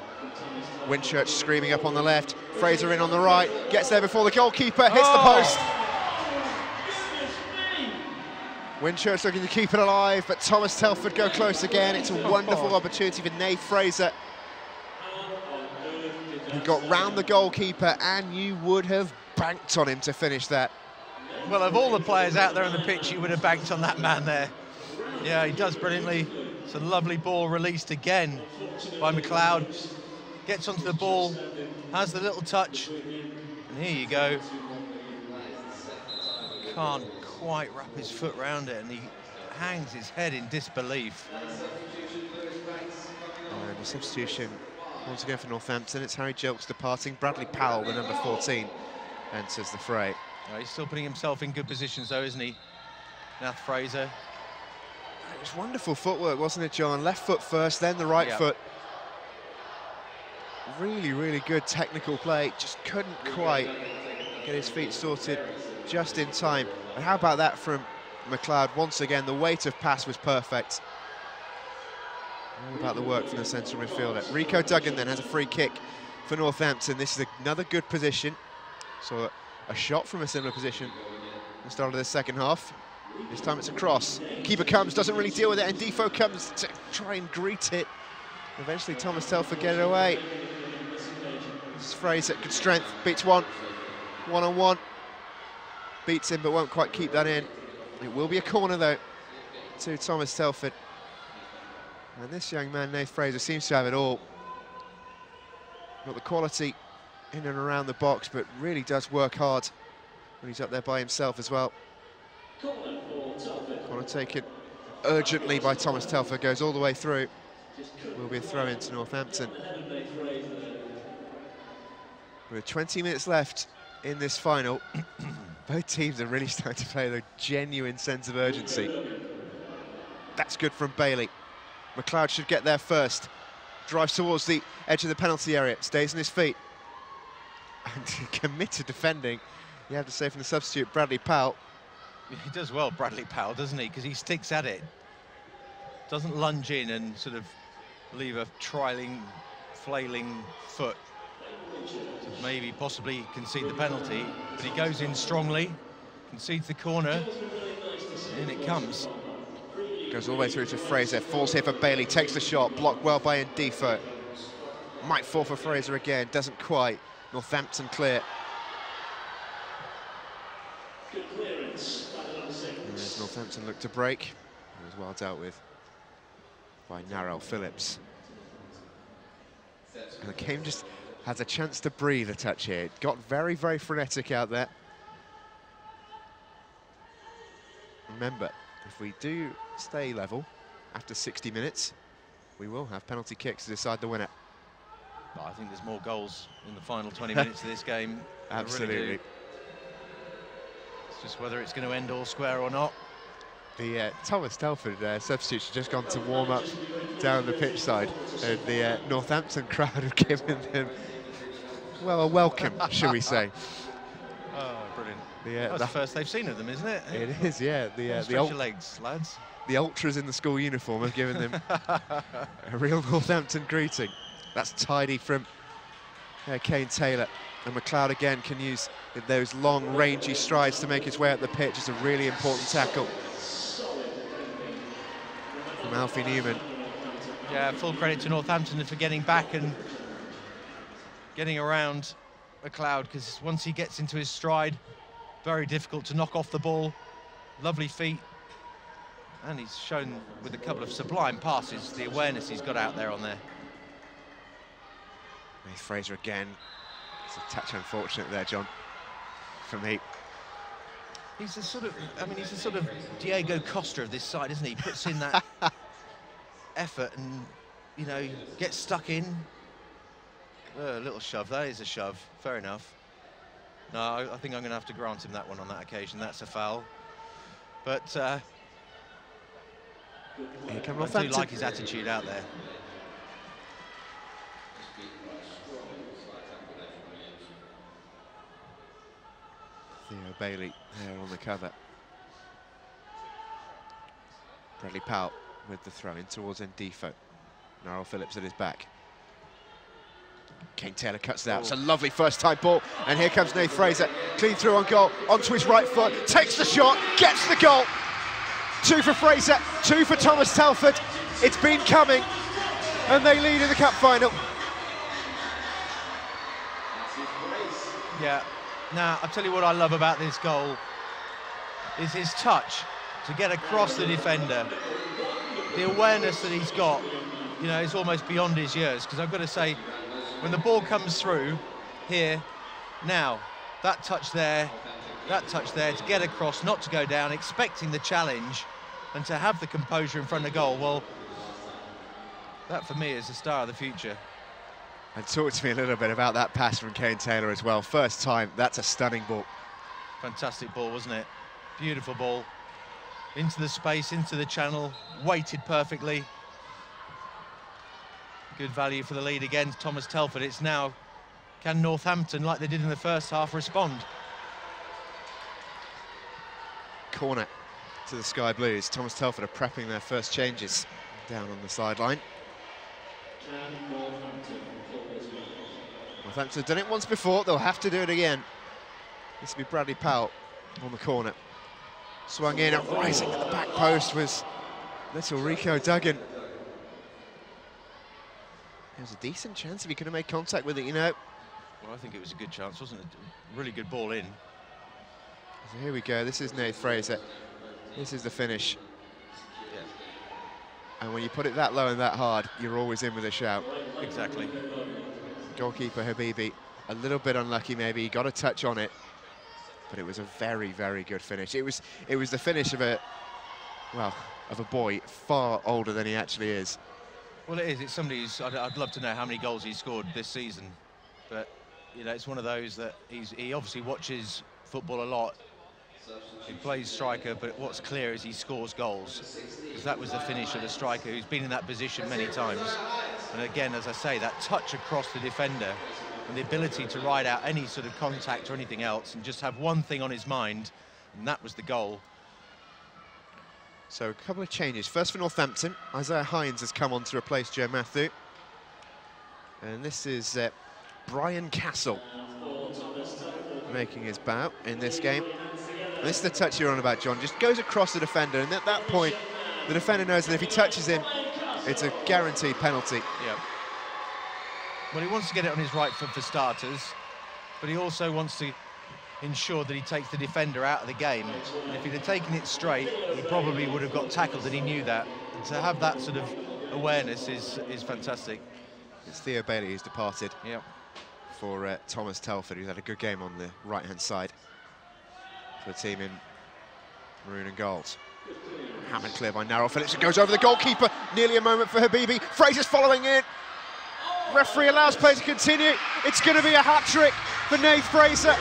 Winchurch screaming up on the left. Fraser in on the right. Gets there before the goalkeeper. Hits the post. Winchurch looking to keep it alive, but Thomas Telford go close again. It's a wonderful opportunity for Nate Fraser, who got round the goalkeeper, and you would have banked on him to finish that. Well, of all the players out there on the pitch, you would have banked on that man there. Yeah, he does brilliantly. It's a lovely ball released again by McLeod. Gets onto the ball, has the little touch, and here you go. Can't quite wrap his foot around it, and he hangs his head in disbelief. And a substitution once again for Northampton. It's Harry Gilks departing. Bradley Powell, the number 14, enters the fray. He's still putting himself in good positions though, isn't he? Nath Fraser. It was wonderful footwork, wasn't it, John? Left foot first, then the right foot. Really, really good technical play. Just couldn't quite get his feet sorted just in time. But how about that from McLeod? Once again, the weight of pass was perfect. All about the work from the central midfielder. Rico Duggan then has a free kick for Northampton. This is another good position. So a shot from a similar position at the start of the second half. This time it's a cross. Keeper comes, doesn't really deal with it, and Defoe comes to try and greet it. Eventually Thomas Telford get it away. This is Fraser, good strength, beats one-on-one. Beats him but won't quite keep that in. It will be a corner though to Thomas Telford. And this young man, Nate Fraser, seems to have it all. Got the quality in and around the box, but really does work hard when he's up there by himself as well. Corner taken urgently by Thomas Telford, goes all the way through. Will be a throw into Northampton. With 20 minutes left in this final, both teams are really starting to play with a genuine sense of urgency. That's good from Bailey. McLeod should get there first. Drives towards the edge of the penalty area, stays on his feet. And committed defending, you have to say, from the substitute, Bradley Powell. He does well, Bradley Powell, doesn't he? Because he sticks at it. Doesn't lunge in and sort of leave a trailing, flailing foot to maybe possibly concede the penalty. But he goes in strongly, concedes the corner, and in it comes. Goes all the way through to Fraser, falls here for Bailey, takes the shot, blocked well by Ndifo. Might fall for Fraser again, doesn't quite. Northampton clear. Good clearance. And there's Northampton look to break. It was well dealt with by Narelle Phillips. And the game just has a chance to breathe a touch here. It got very, very frenetic out there. Remember, if we do stay level after 60 minutes, we will have penalty kicks to decide the winner. I think there's more goals in the final 20 minutes of this game. Absolutely. Really, it's just whether it's going to end all square or not. The Thomas Telford substitutes just gone to warm up down the pitch side, and the Northampton crowd have given them, well, a welcome, shall we say. Oh, brilliant. That's the first they've seen of them, isn't it? It is, yeah. Stretch your legs, lads. The ultras in the school uniform have given them a real Northampton greeting. That's tidy from Kane Taylor. And McLeod again can use those long, rangy strides to make his way up the pitch. It's a really important tackle from Alfie Newman. Yeah, full credit to Northampton for getting back and getting around McLeod, because once he gets into his stride, very difficult to knock off the ball. Lovely feet. And he's shown with a couple of sublime passes the awareness he's got out there on there. Nath Fraser again. It's a touch unfortunate there, John, for me. He's a sort of, I mean, he's a sort of Diego Costa of this side, isn't he? He puts in that effort and, you know, gets stuck in. A little shove, that is a shove, fair enough. No, I think I'm going to have to grant him that one on that occasion. That's a foul. But here come I do like his attitude out there. Theo Bailey there on the cover. Bradley Powell with the throw in towards Ndifo. Narelle Phillips at his back. Kane Taylor cuts it out. It's a lovely first-time ball, and here comes Nath Fraser. Clean through on goal, onto his right foot, takes the shot, gets the goal. 2 for Fraser, 2 for Thomas Telford. It's been coming, and they lead in the cup final. Yeah. Now, I'll tell you what I love about this goal is his touch to get across the defender. The awareness that he's got, you know, is almost beyond his years, because I've got to say, when the ball comes through here, now, that touch there, to get across, not to go down, expecting the challenge, and to have the composure in front of goal, well, that for me is the star of the future. And talk to me a little bit about that pass from Kane Taylor as well. First time, that's a stunning ball. Fantastic ball, wasn't it? Beautiful ball. Into the space, into the channel, weighted perfectly. Good value for the lead against Thomas Telford. It's now, can Northampton, like they did in the first half, respond? Corner to the Sky Blues. Thomas Telford are prepping their first changes down on the sideline. Northampton have done it once before, they'll have to do it again. This will be Bradley Powell on the corner. Swung in, and rising at the back post was little Rico Duggan. There was a decent chance if he could have made contact with it, you know. Well, I think it was a good chance, wasn't it? Really good ball in. So here we go, this is Nath Fraser. This is the finish. Yeah. And when you put it that low and that hard, you're always in with a shout. Exactly. Goalkeeper Habibi, a little bit unlucky maybe, he got a touch on it, but it was a very, very good finish. It was the finish of a boy far older than he actually is. Well, it is. It's somebody who's, I'd love to know how many goals he's scored this season, but, you know, it's one of those that he obviously watches football a lot. He plays striker, but what's clear is he scores goals, because that was the finish of a striker who's been in that position many times. And again, as I say, that touch across the defender and the ability to ride out any sort of contact or anything else and just have one thing on his mind, and that was the goal. So a couple of changes. First for Northampton, Isaiah Hines has come on to replace Joe Matthew. And this is Brian Castle making his bow in this game. And this is the touch you're on about, John. Just goes across the defender, and at that point, the defender knows that if he touches him, it's a guaranteed penalty. Yeah. Well, he wants to get it on his right foot for starters, but he also wants to ensure that he takes the defender out of the game. And if he'd have taken it straight, he probably would have got tackled, and he knew that. And to have that sort of awareness is fantastic. It's Theo Bailey who's departed. Yep. For Thomas Telford, who's had a good game on the right-hand side for the team in maroon and gold. Hammered clear by Narrow Phillips. It goes over the goalkeeper. Nearly a moment for Habibi. Fraser's following in. Referee allows play to continue. It's going to be a hat-trick for Nath Fraser.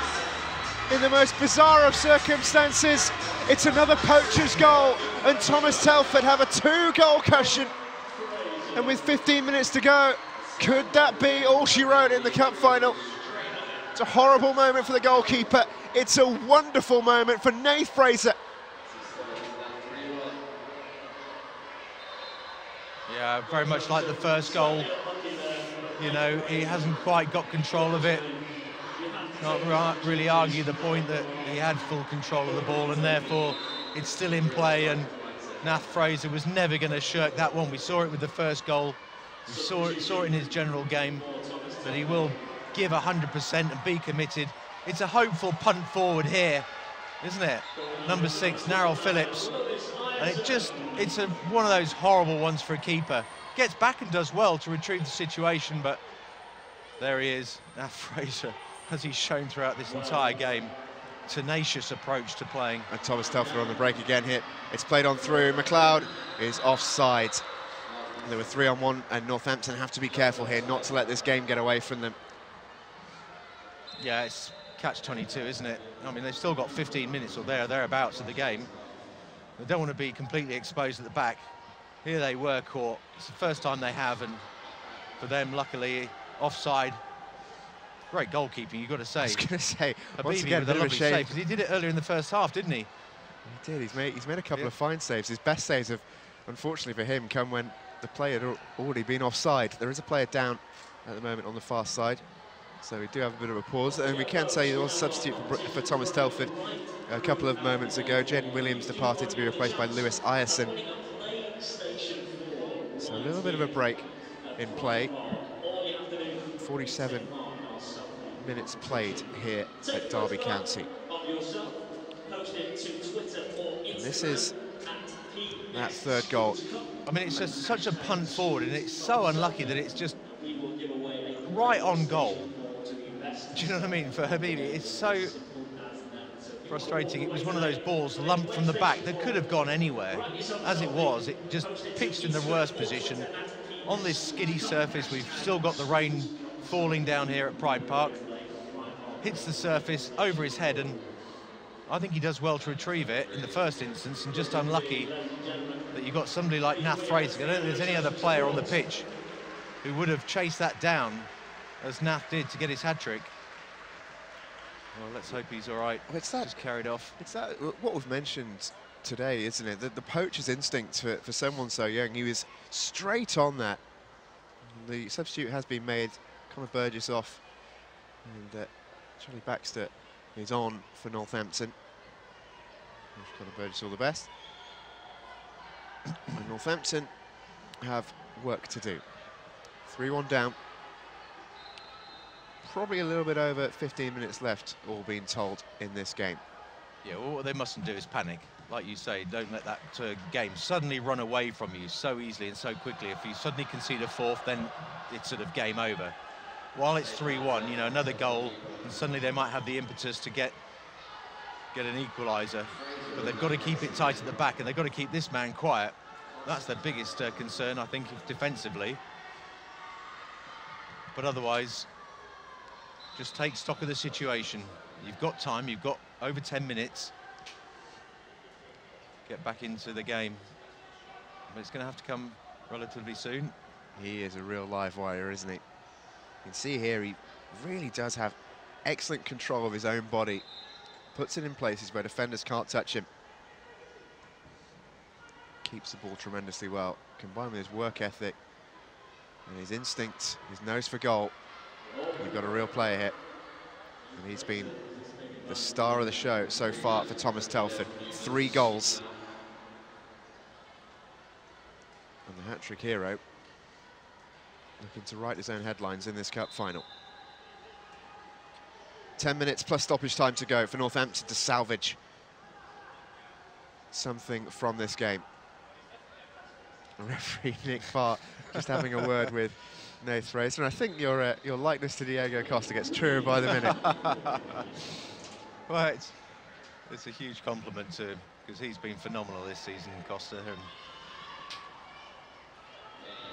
In the most bizarre of circumstances, it's another poacher's goal, and Thomas Telford have a 2-goal cushion. And with 15 minutes to go, could that be all she wrote in the cup final? It's a horrible moment for the goalkeeper. It's a wonderful moment for Nath Fraser. Yeah, very much like the first goal. You know, he hasn't quite got control of it. Can't really argue the point that he had full control of the ball, and therefore it's still in play, and Nath Fraser was never going to shirk that one. We saw it with the first goal. We saw it in his general game, that he will give 100% and be committed. It's a hopeful punt forward here, isn't it? Number 6, Narrow Phillips. And it's one of those horrible ones for a keeper. Gets back and does well to retrieve the situation, but there he is, Nath Fraser, as he's shown throughout this entire game. Tenacious approach to playing. And Thomas Telford on the break again here. It's played on through. McLeod is offside. There were 3-on-1, and Northampton have to be careful here not to let this game get away from them. Yeah, it's catch-22, isn't it? I mean, they've still got 15 minutes or thereabouts of the game. They don't want to be completely exposed at the back. Here they were caught. It's the first time they have, and for them, luckily, offside. Great goalkeeping, you've got to say. I was going to say, once Habibi again, with a lovely save, because he did it earlier in the first half, didn't he? He did. He's made a couple of fine saves. His best saves have, unfortunately for him, come when the player had already been offside. There is a player down at the moment on the far side, so we do have a bit of a pause. And we can say there was a substitute for Thomas Telford a couple of moments ago. Jaden Williams departed to be replaced by Lewis Ireson. So a little bit of a break in play. 47 minutes played here at Derby County. And this is that 3rd goal. I mean, it's just such a punt forward, and it's so unlucky that it's just right on goal. Do you know what I mean? For Habibi, it's so frustrating. It was one of those balls lumped from the back that could have gone anywhere. As it was, it just pitched in the worst position. On this skiddy surface, we've still got the rain falling down here at Pride Park. Hits the surface over his head, and I think he does well to retrieve it in the first instance, and just unlucky that you've got somebody like Nath Fraser. I don't think there's any other player on the pitch who would have chased that down as Nath did to get his hat-trick. Well, let's hope he's all right. Well, it's that, just carried off. It's that what we've mentioned today, isn't it? The poacher's instinct for someone so young. He was straight on that. The substitute has been made. Conor Burgess off, and Charlie Baxter is on for Northampton. Conor Burgess all the best. And Northampton have work to do. 3-1 down. Probably a little bit over 15 minutes left, all being told, in this game. Yeah, well, what they mustn't do is panic. Like you say, don't let that game suddenly run away from you so easily and so quickly. If you suddenly concede a 4th, then it's sort of game over. While it's 3-1, you know, another goal, and suddenly they might have the impetus to get an equaliser. But they've got to keep it tight at the back, and they've got to keep this man quiet. That's their biggest concern, I think, defensively. But otherwise, just take stock of the situation. You've got time, you've got over 10 minutes. Get back into the game. But it's going to have to come relatively soon. He is a real live wire, isn't he? You can see here he really does have excellent control of his own body. Puts it in places where defenders can't touch him. Keeps the ball tremendously well. Combined with his work ethic and his instinct, his nose for goal. You've got a real player here. And he's been the star of the show so far for Thomas Telford. 3 goals. Patrick Hero, looking to write his own headlines in this cup final. 10 minutes plus stoppage time to go for Northampton to salvage something from this game. Referee Nick Farr just having a word with Nath Fraser, and I think your likeness to Diego Costa gets truer by the minute. Well, it's a huge compliment to him, because he's been phenomenal this season, Costa. And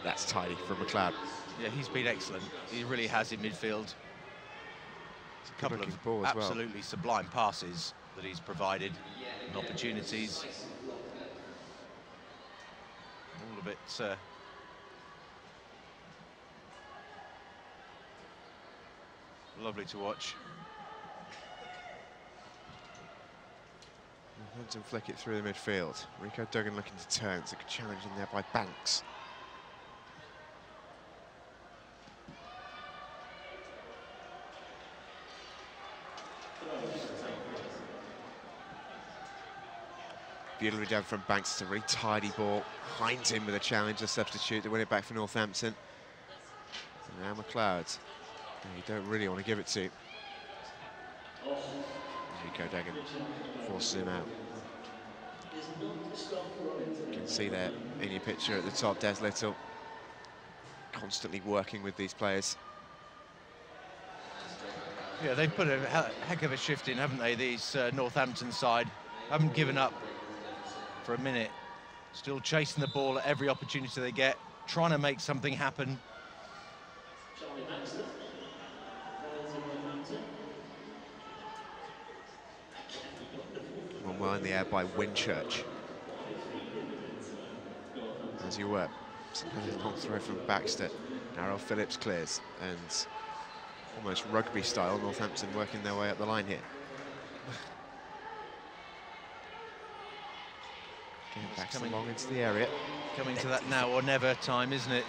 that's tidy from McLeod. yeah, he's been excellent. He really has in midfield. A couple of ball as well. absolutely sublime passes that he's provided and opportunities. All of it lovely to watch. Northampton flick it through the midfield. Rico Duggan looking to turn. It's a good challenge in there by Banks. Beautifully done from Banks. It's a really tidy ball. Hind him with a challenge, a substitute to win it back for Northampton. And now McLeod. You don't really want to give it to. Rico Duggan forces him out. You can see there in your picture at the top, Des Little constantly working with these players. Yeah, they've put a heck of a shift in, haven't they, these Northampton side. Haven't given up for a minute. Still chasing the ball at every opportunity they get, trying to make something happen. One well in the air by Winchurch. As you were. Another long throw from Baxter. Narrow Phillips clears, and almost rugby style, Northampton working their way up the line here. Getting Baxter long into the area. Coming to that now or never time, isn't it?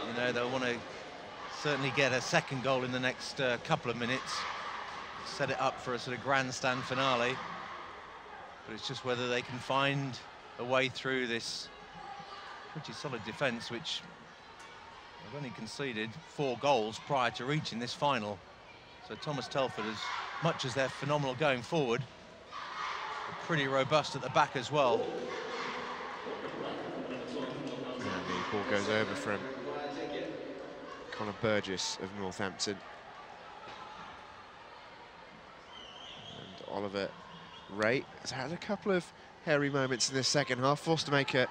You know, they'll want to certainly get a second goal in the next couple of minutes. Set it up for a sort of grandstand finale. But it's just whether they can find a way through this pretty solid defence, which they've only conceded 4 goals prior to reaching this final. So Thomas Telford, as much as they're phenomenal going forward, they're pretty robust at the back as well. And the ball goes over from Connor Burgess of Northampton. And Oliver Ray has had a couple of hairy moments in this second half, forced to make a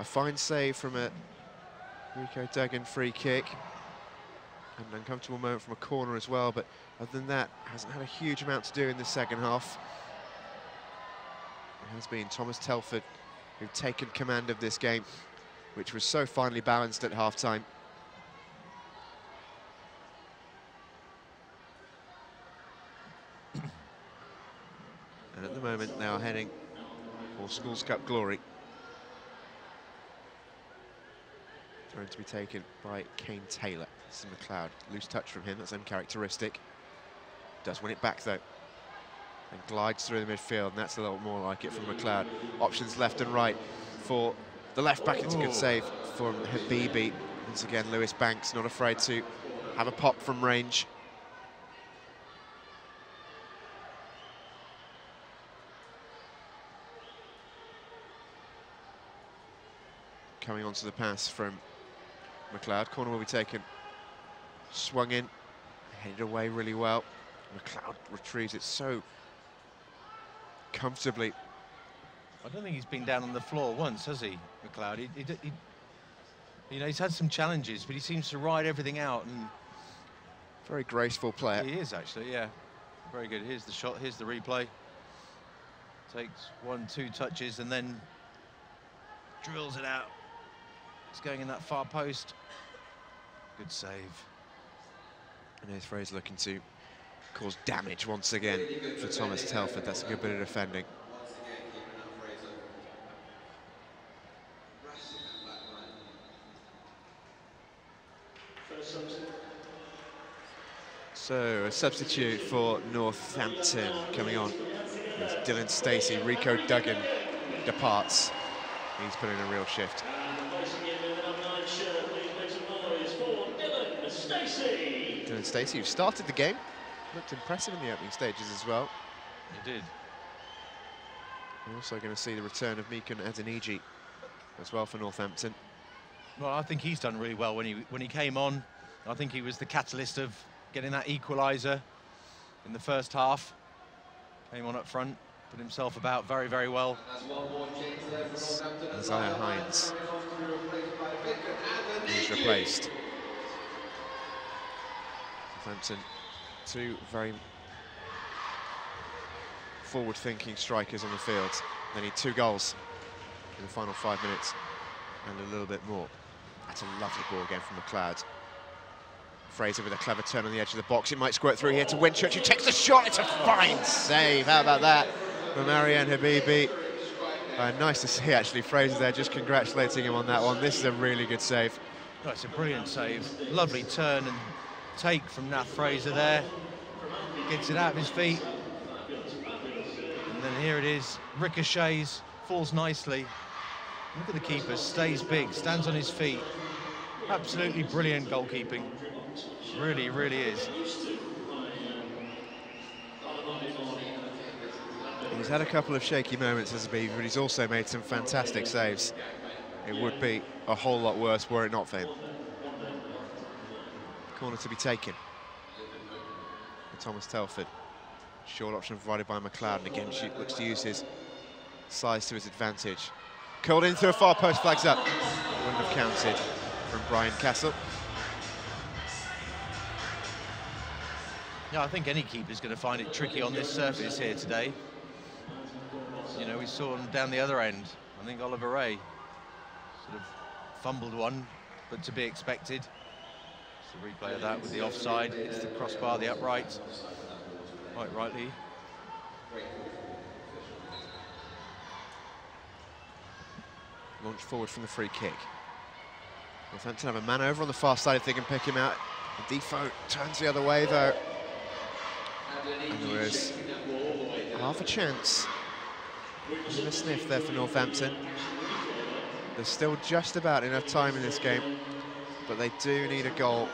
fine save from a Rico Duggan free kick. And an uncomfortable moment from a corner as well, but other than that, hasn't had a huge amount to do in the second half. It has been Thomas Telford who've taken command of this game, which was so finely balanced at half-time. And at the moment, they are heading for Schools Cup glory. Thrown to be taken by Kane Taylor. This is McLeod. Loose touch from him, that's uncharacteristic. Does win it back though. And glides through the midfield, and that's a little more like it from McLeod. Options left and right for the left back. It's a good save from Habibi. Once again, Lewis Banks not afraid to have a pop from range. Coming onto the pass from McLeod. Corner will be taken. Swung in, headed away really well. McLeod retrieves it so comfortably. I don't think he's been down on the floor once, has he, McLeod? You know, he's had some challenges, but he seems to ride everything out. And very graceful player. He is, actually, yeah. Very good. Here's the shot, here's the replay. Takes 1-2 touches and then drills it out. It's going in that far post. Good save. And here's Fraser looking to cause damage once again for Thomas Telford. That's a good bit of defending. So a substitute for Northampton coming on. It's Dylan Stacey. Rico Duggan departs. He's put in a real shift. Stacey. Dylan Stacey, who started the game, looked impressive in the opening stages as well. He did. We're also going to see the return of Mikun Adeniji as well for Northampton. Well, I think he's done really well when he came on. I think he was the catalyst of getting that equaliser in the first half. Came on up front, put himself about very, very well. Isaiah Hines, who's replaced. Northampton, two very forward-thinking strikers on the field. They need 2 goals in the final 5 minutes and a little bit more. That's a lovely ball again from McLeod. Fraser with a clever turn on the edge of the box. It might squirt through here to Winchurch, who takes the shot. It's a fine save. How about that from Ariane Habibi? Nice to see, actually, Fraser there just congratulating him on that one. This is a really good save. Oh, it's a brilliant save. Lovely turn and take from Nath Fraser there. Gets it out of his feet. And then here it is, ricochets, falls nicely. Look at the keeper, stays big, stands on his feet. Absolutely brilliant goalkeeping. Really, really is. He's had a couple of shaky moments as a Beaver, but he's also made some fantastic saves. It would be a whole lot worse were it not for him. Corner to be taken. For Thomas Telford. Short option provided by McLeod, and again looks to use his size to his advantage. Curled in through a far post, flags up. Wouldn't have counted from Brian Castle. Yeah, I think any keeper's going to find it tricky on this surface here today. You know, we saw him down the other end. I think Oliver Ray sort of fumbled one, but to be expected. It's a replay of that with the offside. It's the crossbar, the upright. Quite rightly. Launch forward from the free kick. Northampton have a man over on the far side if they can pick him out. Defoe turns the other way though. And there is half a chance. A sniff there for Northampton. There's still just about enough time in this game, but they do need a goal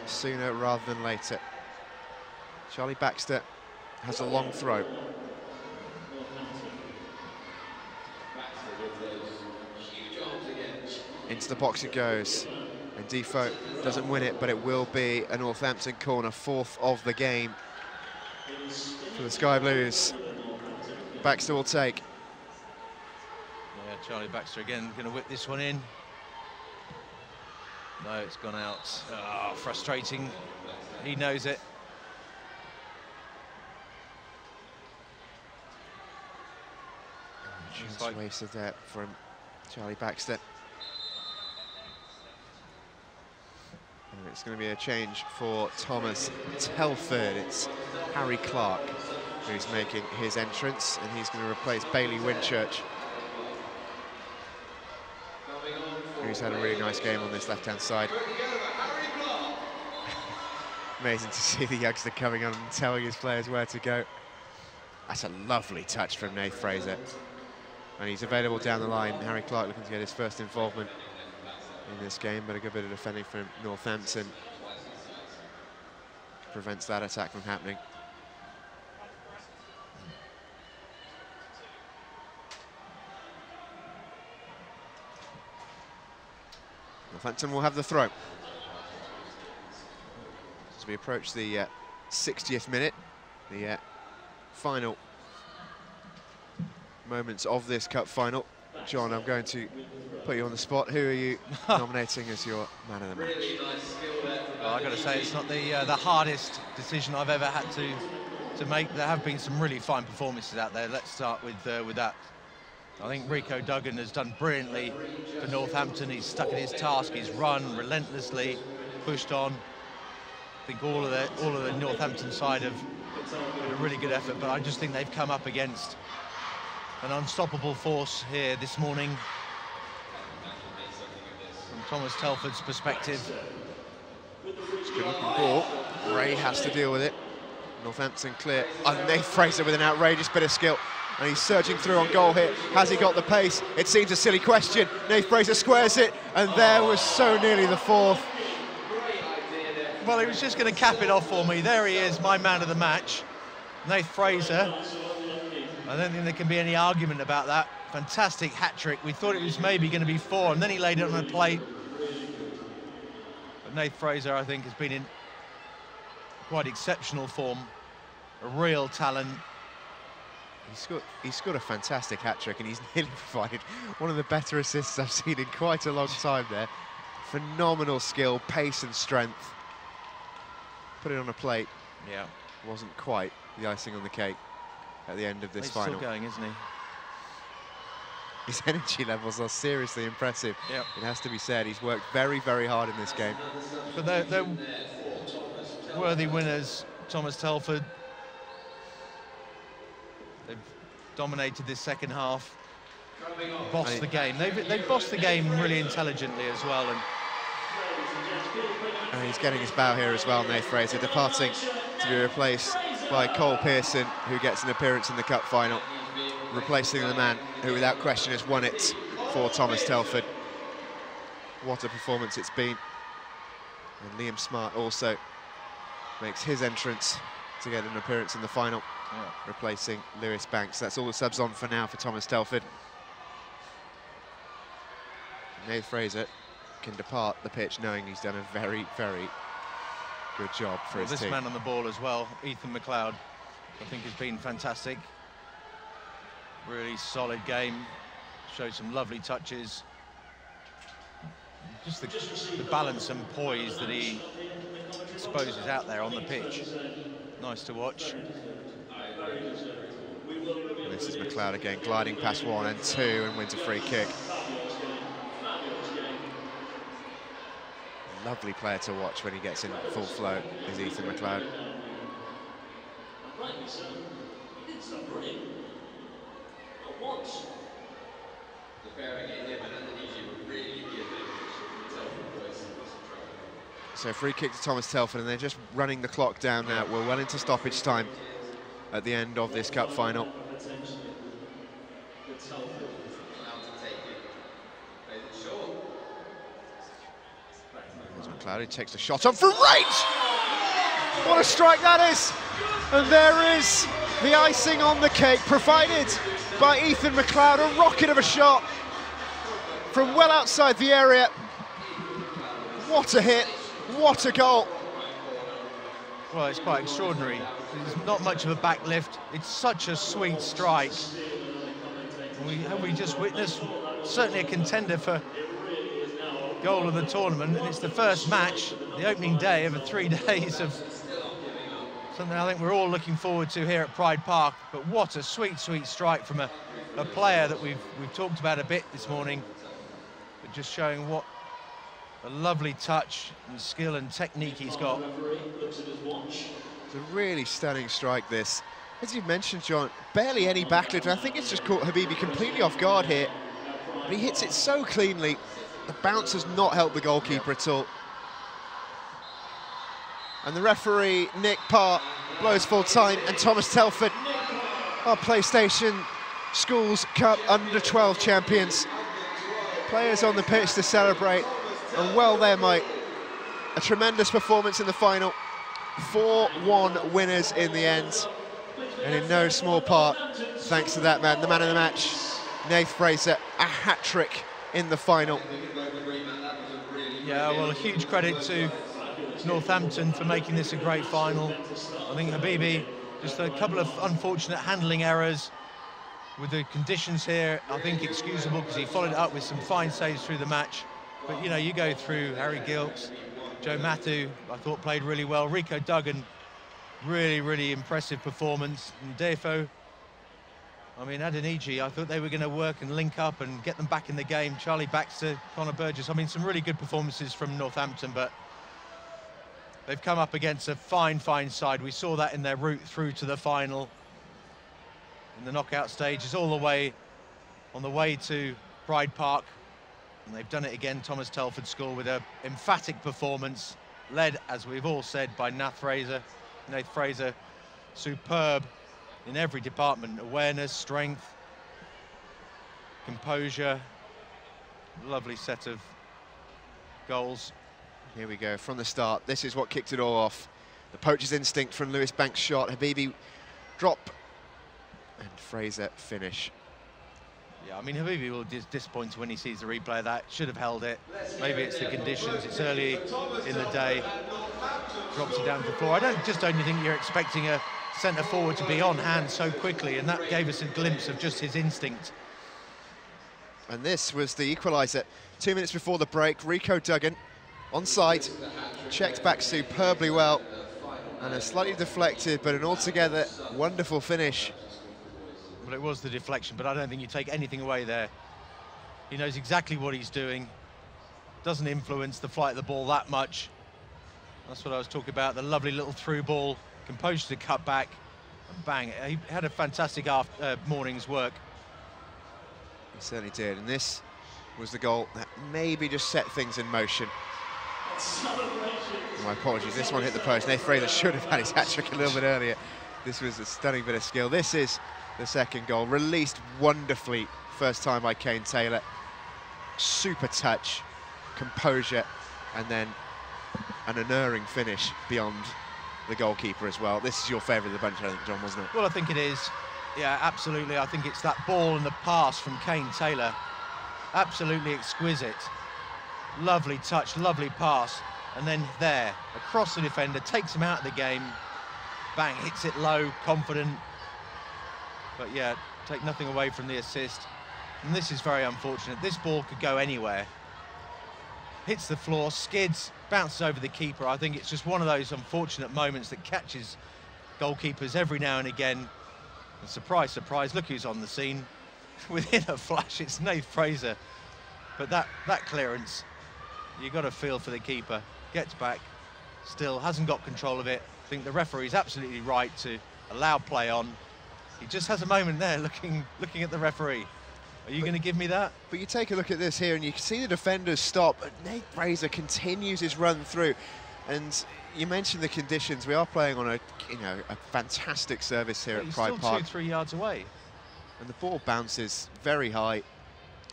sooner rather than later. Charlie Baxter has a long throw. Into the box it goes, and Defoe doesn't win it, but it will be a Northampton corner, 4th of the game for the Sky Blues. Baxter will take. Yeah, Charlie Baxter again going to whip this one in. No, it's gone out. Oh, frustrating. He knows it. Chance wasted there from Charlie Baxter. And it's going to be a change for Thomas Telford. It's Harry Clark who's making his entrance, and he's going to replace Bailey Winchurch, who's had a really nice game on this left-hand side. Amazing to see the youngster coming on and telling his players where to go. That's a lovely touch from Nath Fraser. And he's available down the line. Harry Clark looking to get his first involvement in this game, but a good bit of defending from Northampton prevents that attack from happening. Northampton will have the throw. As we approach the 60th minute, the final moments of this cup final. John, I'm going to put you on the spot. Who are you nominating as your man of the match? Well, I've got to say, it's not the hardest decision I've ever had to make. There have been some really fine performances out there. Let's start with that. I think Rico Duggan has done brilliantly for Northampton. He's stuck at his task. He's run relentlessly, pushed on. I think all of the Northampton side have made a really good effort, but I just think they've come up against an unstoppable force here this morning. From Thomas Telford's perspective. It's a good looking ball. Ray has to deal with it. Northampton clear. And Nath Fraser with an outrageous bit of skill. And he's surging through on goal here. Has he got the pace? It seems a silly question. Nath Fraser squares it, and there was so nearly the 4th. Well, he was just going to cap it off for me. There he is, my man of the match, Nath Fraser. I don't think there can be any argument about that. Fantastic hat-trick. We thought it was maybe going to be 4, and then he laid it on a plate. But Nath Fraser, I think, has been in quite exceptional form. A real talent. He scored a fantastic hat-trick, and he's nearly provided one of the better assists I've seen in quite a long time there. Phenomenal skill, pace and strength. Put it on a plate. Yeah. Wasn't quite the icing on the cake at the end of this He's final. still going, isn't he? His energy levels are seriously impressive. Yep. It has to be said. He's worked very, very hard in this game. But they're worthy winners. Thomas Telford. They've dominated this second half. Bossed the game. They've bossed the game really intelligently as well. And he's getting his bow here as well, Nath Fraser, departing to be replaced by Cole Pearson, who gets an appearance in the cup final, replacing the man who, without question, has won it for Thomas Telford. What a performance it's been. And Liam Smart also makes his entrance to get an appearance in the final, replacing Lewis Banks. That's all the subs on for now for Thomas Telford. Nath Fraser can depart the pitch knowing he's done a very, very good job for his team. This man on the ball as well, Ethan McLeod, I think has been fantastic. Really solid game, showed some lovely touches. Just the balance and poise that he exposes out there on the pitch. Nice to watch. And this is McLeod again, gliding past 1 and 2 and wins a free kick. Lovely player to watch when he gets in full flow is Ethan McLeod. So free kick to Thomas Telford, and they're just running the clock down now. We're well into stoppage time at the end of this cup final. There's McLeod, who takes the shot on from range! What a strike that is! And there is the icing on the cake, provided by Ethan McLeod. A rocket of a shot from well outside the area. What a hit, what a goal. Well, it's quite extraordinary. There's not much of a backlift. It's such a sweet strike. We just witnessed certainly a contender for goal of the tournament, and it's the first match, the opening day of 3 days of something I think we're all looking forward to here at Pride Park. But what a sweet, sweet strike from a player that we've talked about a bit this morning, but just showing what a lovely touch and skill and technique he's got. It's a really stunning strike, this. As you mentioned, John, barely any backlift. I think it's just caught Habibi completely off guard here. But he hits it so cleanly. The bounce has not helped the goalkeeper at all. And the referee, Nick Parr, blows full time, and Thomas Telford, our PlayStation Schools Cup Under-12 champions. Players on the pitch to celebrate, and well there, Mike. A tremendous performance in the final. 4-1 winners in the end, and in no small part thanks to that man, the man of the match, Nath Fraser, a hat-trick in the final. Yeah, well, a huge credit to Northampton for making this a great final. I think Habibi, just a couple of unfortunate handling errors with the conditions here, I think excusable, because he followed it up with some fine saves through the match. But, you know, you go through Harry Gilks, Joe Matthew, I thought played really well. Rico Duggan, really, really impressive performance. And Defo, I mean, Adeniji, I thought they were going to work and link up and get them back in the game. Charlie Baxter, Connor Burgess, I mean, some really good performances from Northampton, but they've come up against a fine, fine side. We saw that in their route through to the final. In the knockout stages, all the way on the way to Pride Park. And they've done it again, Thomas Telford School, with an emphatic performance, led, as we've all said, by Nath Fraser. Nath Fraser, superb in every department: awareness, strength, composure. Lovely set of goals. Here we go, from the start. This is what kicked it all off. The poacher's instinct from Lewis Banks' shot. Habibi drop, and Fraser finish. Yeah, I mean, Habibi will disappoint when he sees the replay of that. Should have held it. Maybe it's the conditions. It's early in the day. Drops it down to the floor. I don't think you're expecting a centre forward to be on hand so quickly, and that gave us a glimpse of just his instinct. And this was the equaliser. 2 minutes before the break, Rico Duggan on site, checked back superbly well, and a slightly deflected, but an altogether wonderful finish. Well, it was the deflection, but I don't think you take anything away there. He knows exactly what he's doing. Doesn't influence the flight of the ball that much. That's what I was talking about, the lovely little through ball, composure to cut back, and bang. He had a fantastic morning's work. He certainly did, and this was the goal that maybe just set things in motion. My apologies, this one hit the post. Nate Fraser should have had his hat-trick a little bit earlier. This was a stunning bit of skill. This is the second goal, released wonderfully first time by Kane Taylor. Super touch, composure, and then an unerring finish beyond the goalkeeper as well. This is your favourite of the bunch, I think, John, wasn't it? Well, I think it is. Yeah, absolutely. I think it's that ball and the pass from Kane Taylor. Absolutely exquisite. Lovely touch, lovely pass. And then there, across the defender, takes him out of the game. Bang, hits it low, confident. But yeah, take nothing away from the assist. And this is very unfortunate. This ball could go anywhere. Hits the floor, skids, bounces over the keeper. I think it's just one of those unfortunate moments that catches goalkeepers every now and again. And surprise, surprise, look who's on the scene. Within a flash, it's Nate Fraser. But that clearance, you've got to feel for the keeper. Gets back, still hasn't got control of it. I think the referee's absolutely right to allow play on. He just has a moment there looking at the referee. Are you going to give me that? But you take a look at this here and you can see the defenders stop, but Nate Fraser continues his run through. And you mentioned the conditions. We are playing on a fantastic service here at Pride Park. He's still 2-3 yards away. And the ball bounces very high.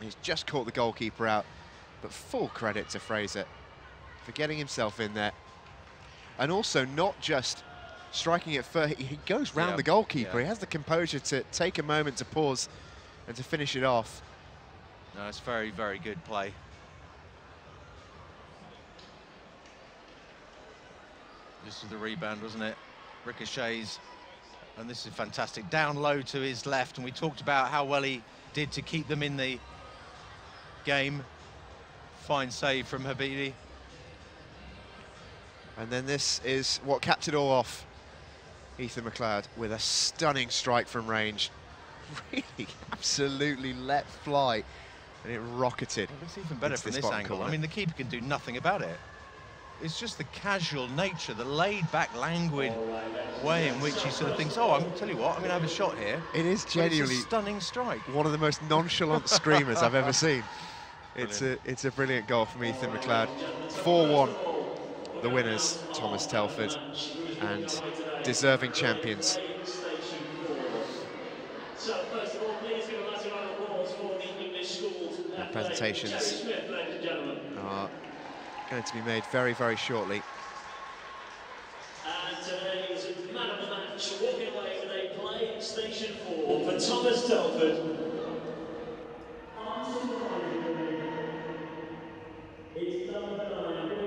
He's just caught the goalkeeper out, but full credit to Fraser for getting himself in there. And also not just striking it first, he goes round the goalkeeper. He has the composure to take a moment to pause and to finish it off. No, it's very, very good play. This was the rebound, wasn't it? Ricochets, and this is fantastic. Down low to his left, and we talked about how well he did to keep them in the game. Fine save from Habibi. And then this is what capped it all off. Ethan McLeod with a stunning strike from range. Really, absolutely let fly, and it rocketed. Well, it's even better from this angle. Corner. I mean, the keeper can do nothing about it. It's just the casual nature, the laid-back, languid way in which he sort of thinks, oh, I'm going to tell you what, I'm going to have a shot here. It is genuinely a stunning strike. One of the most nonchalant screamers I've ever seen. It's a brilliant goal from Ethan McLeod. 4-1, the winners, Thomas Telford, and deserving champions. The presentations are going to be made very, very shortly. And today's man of the match, walking away with a play station 4 for Thomas Telford. It's number 9.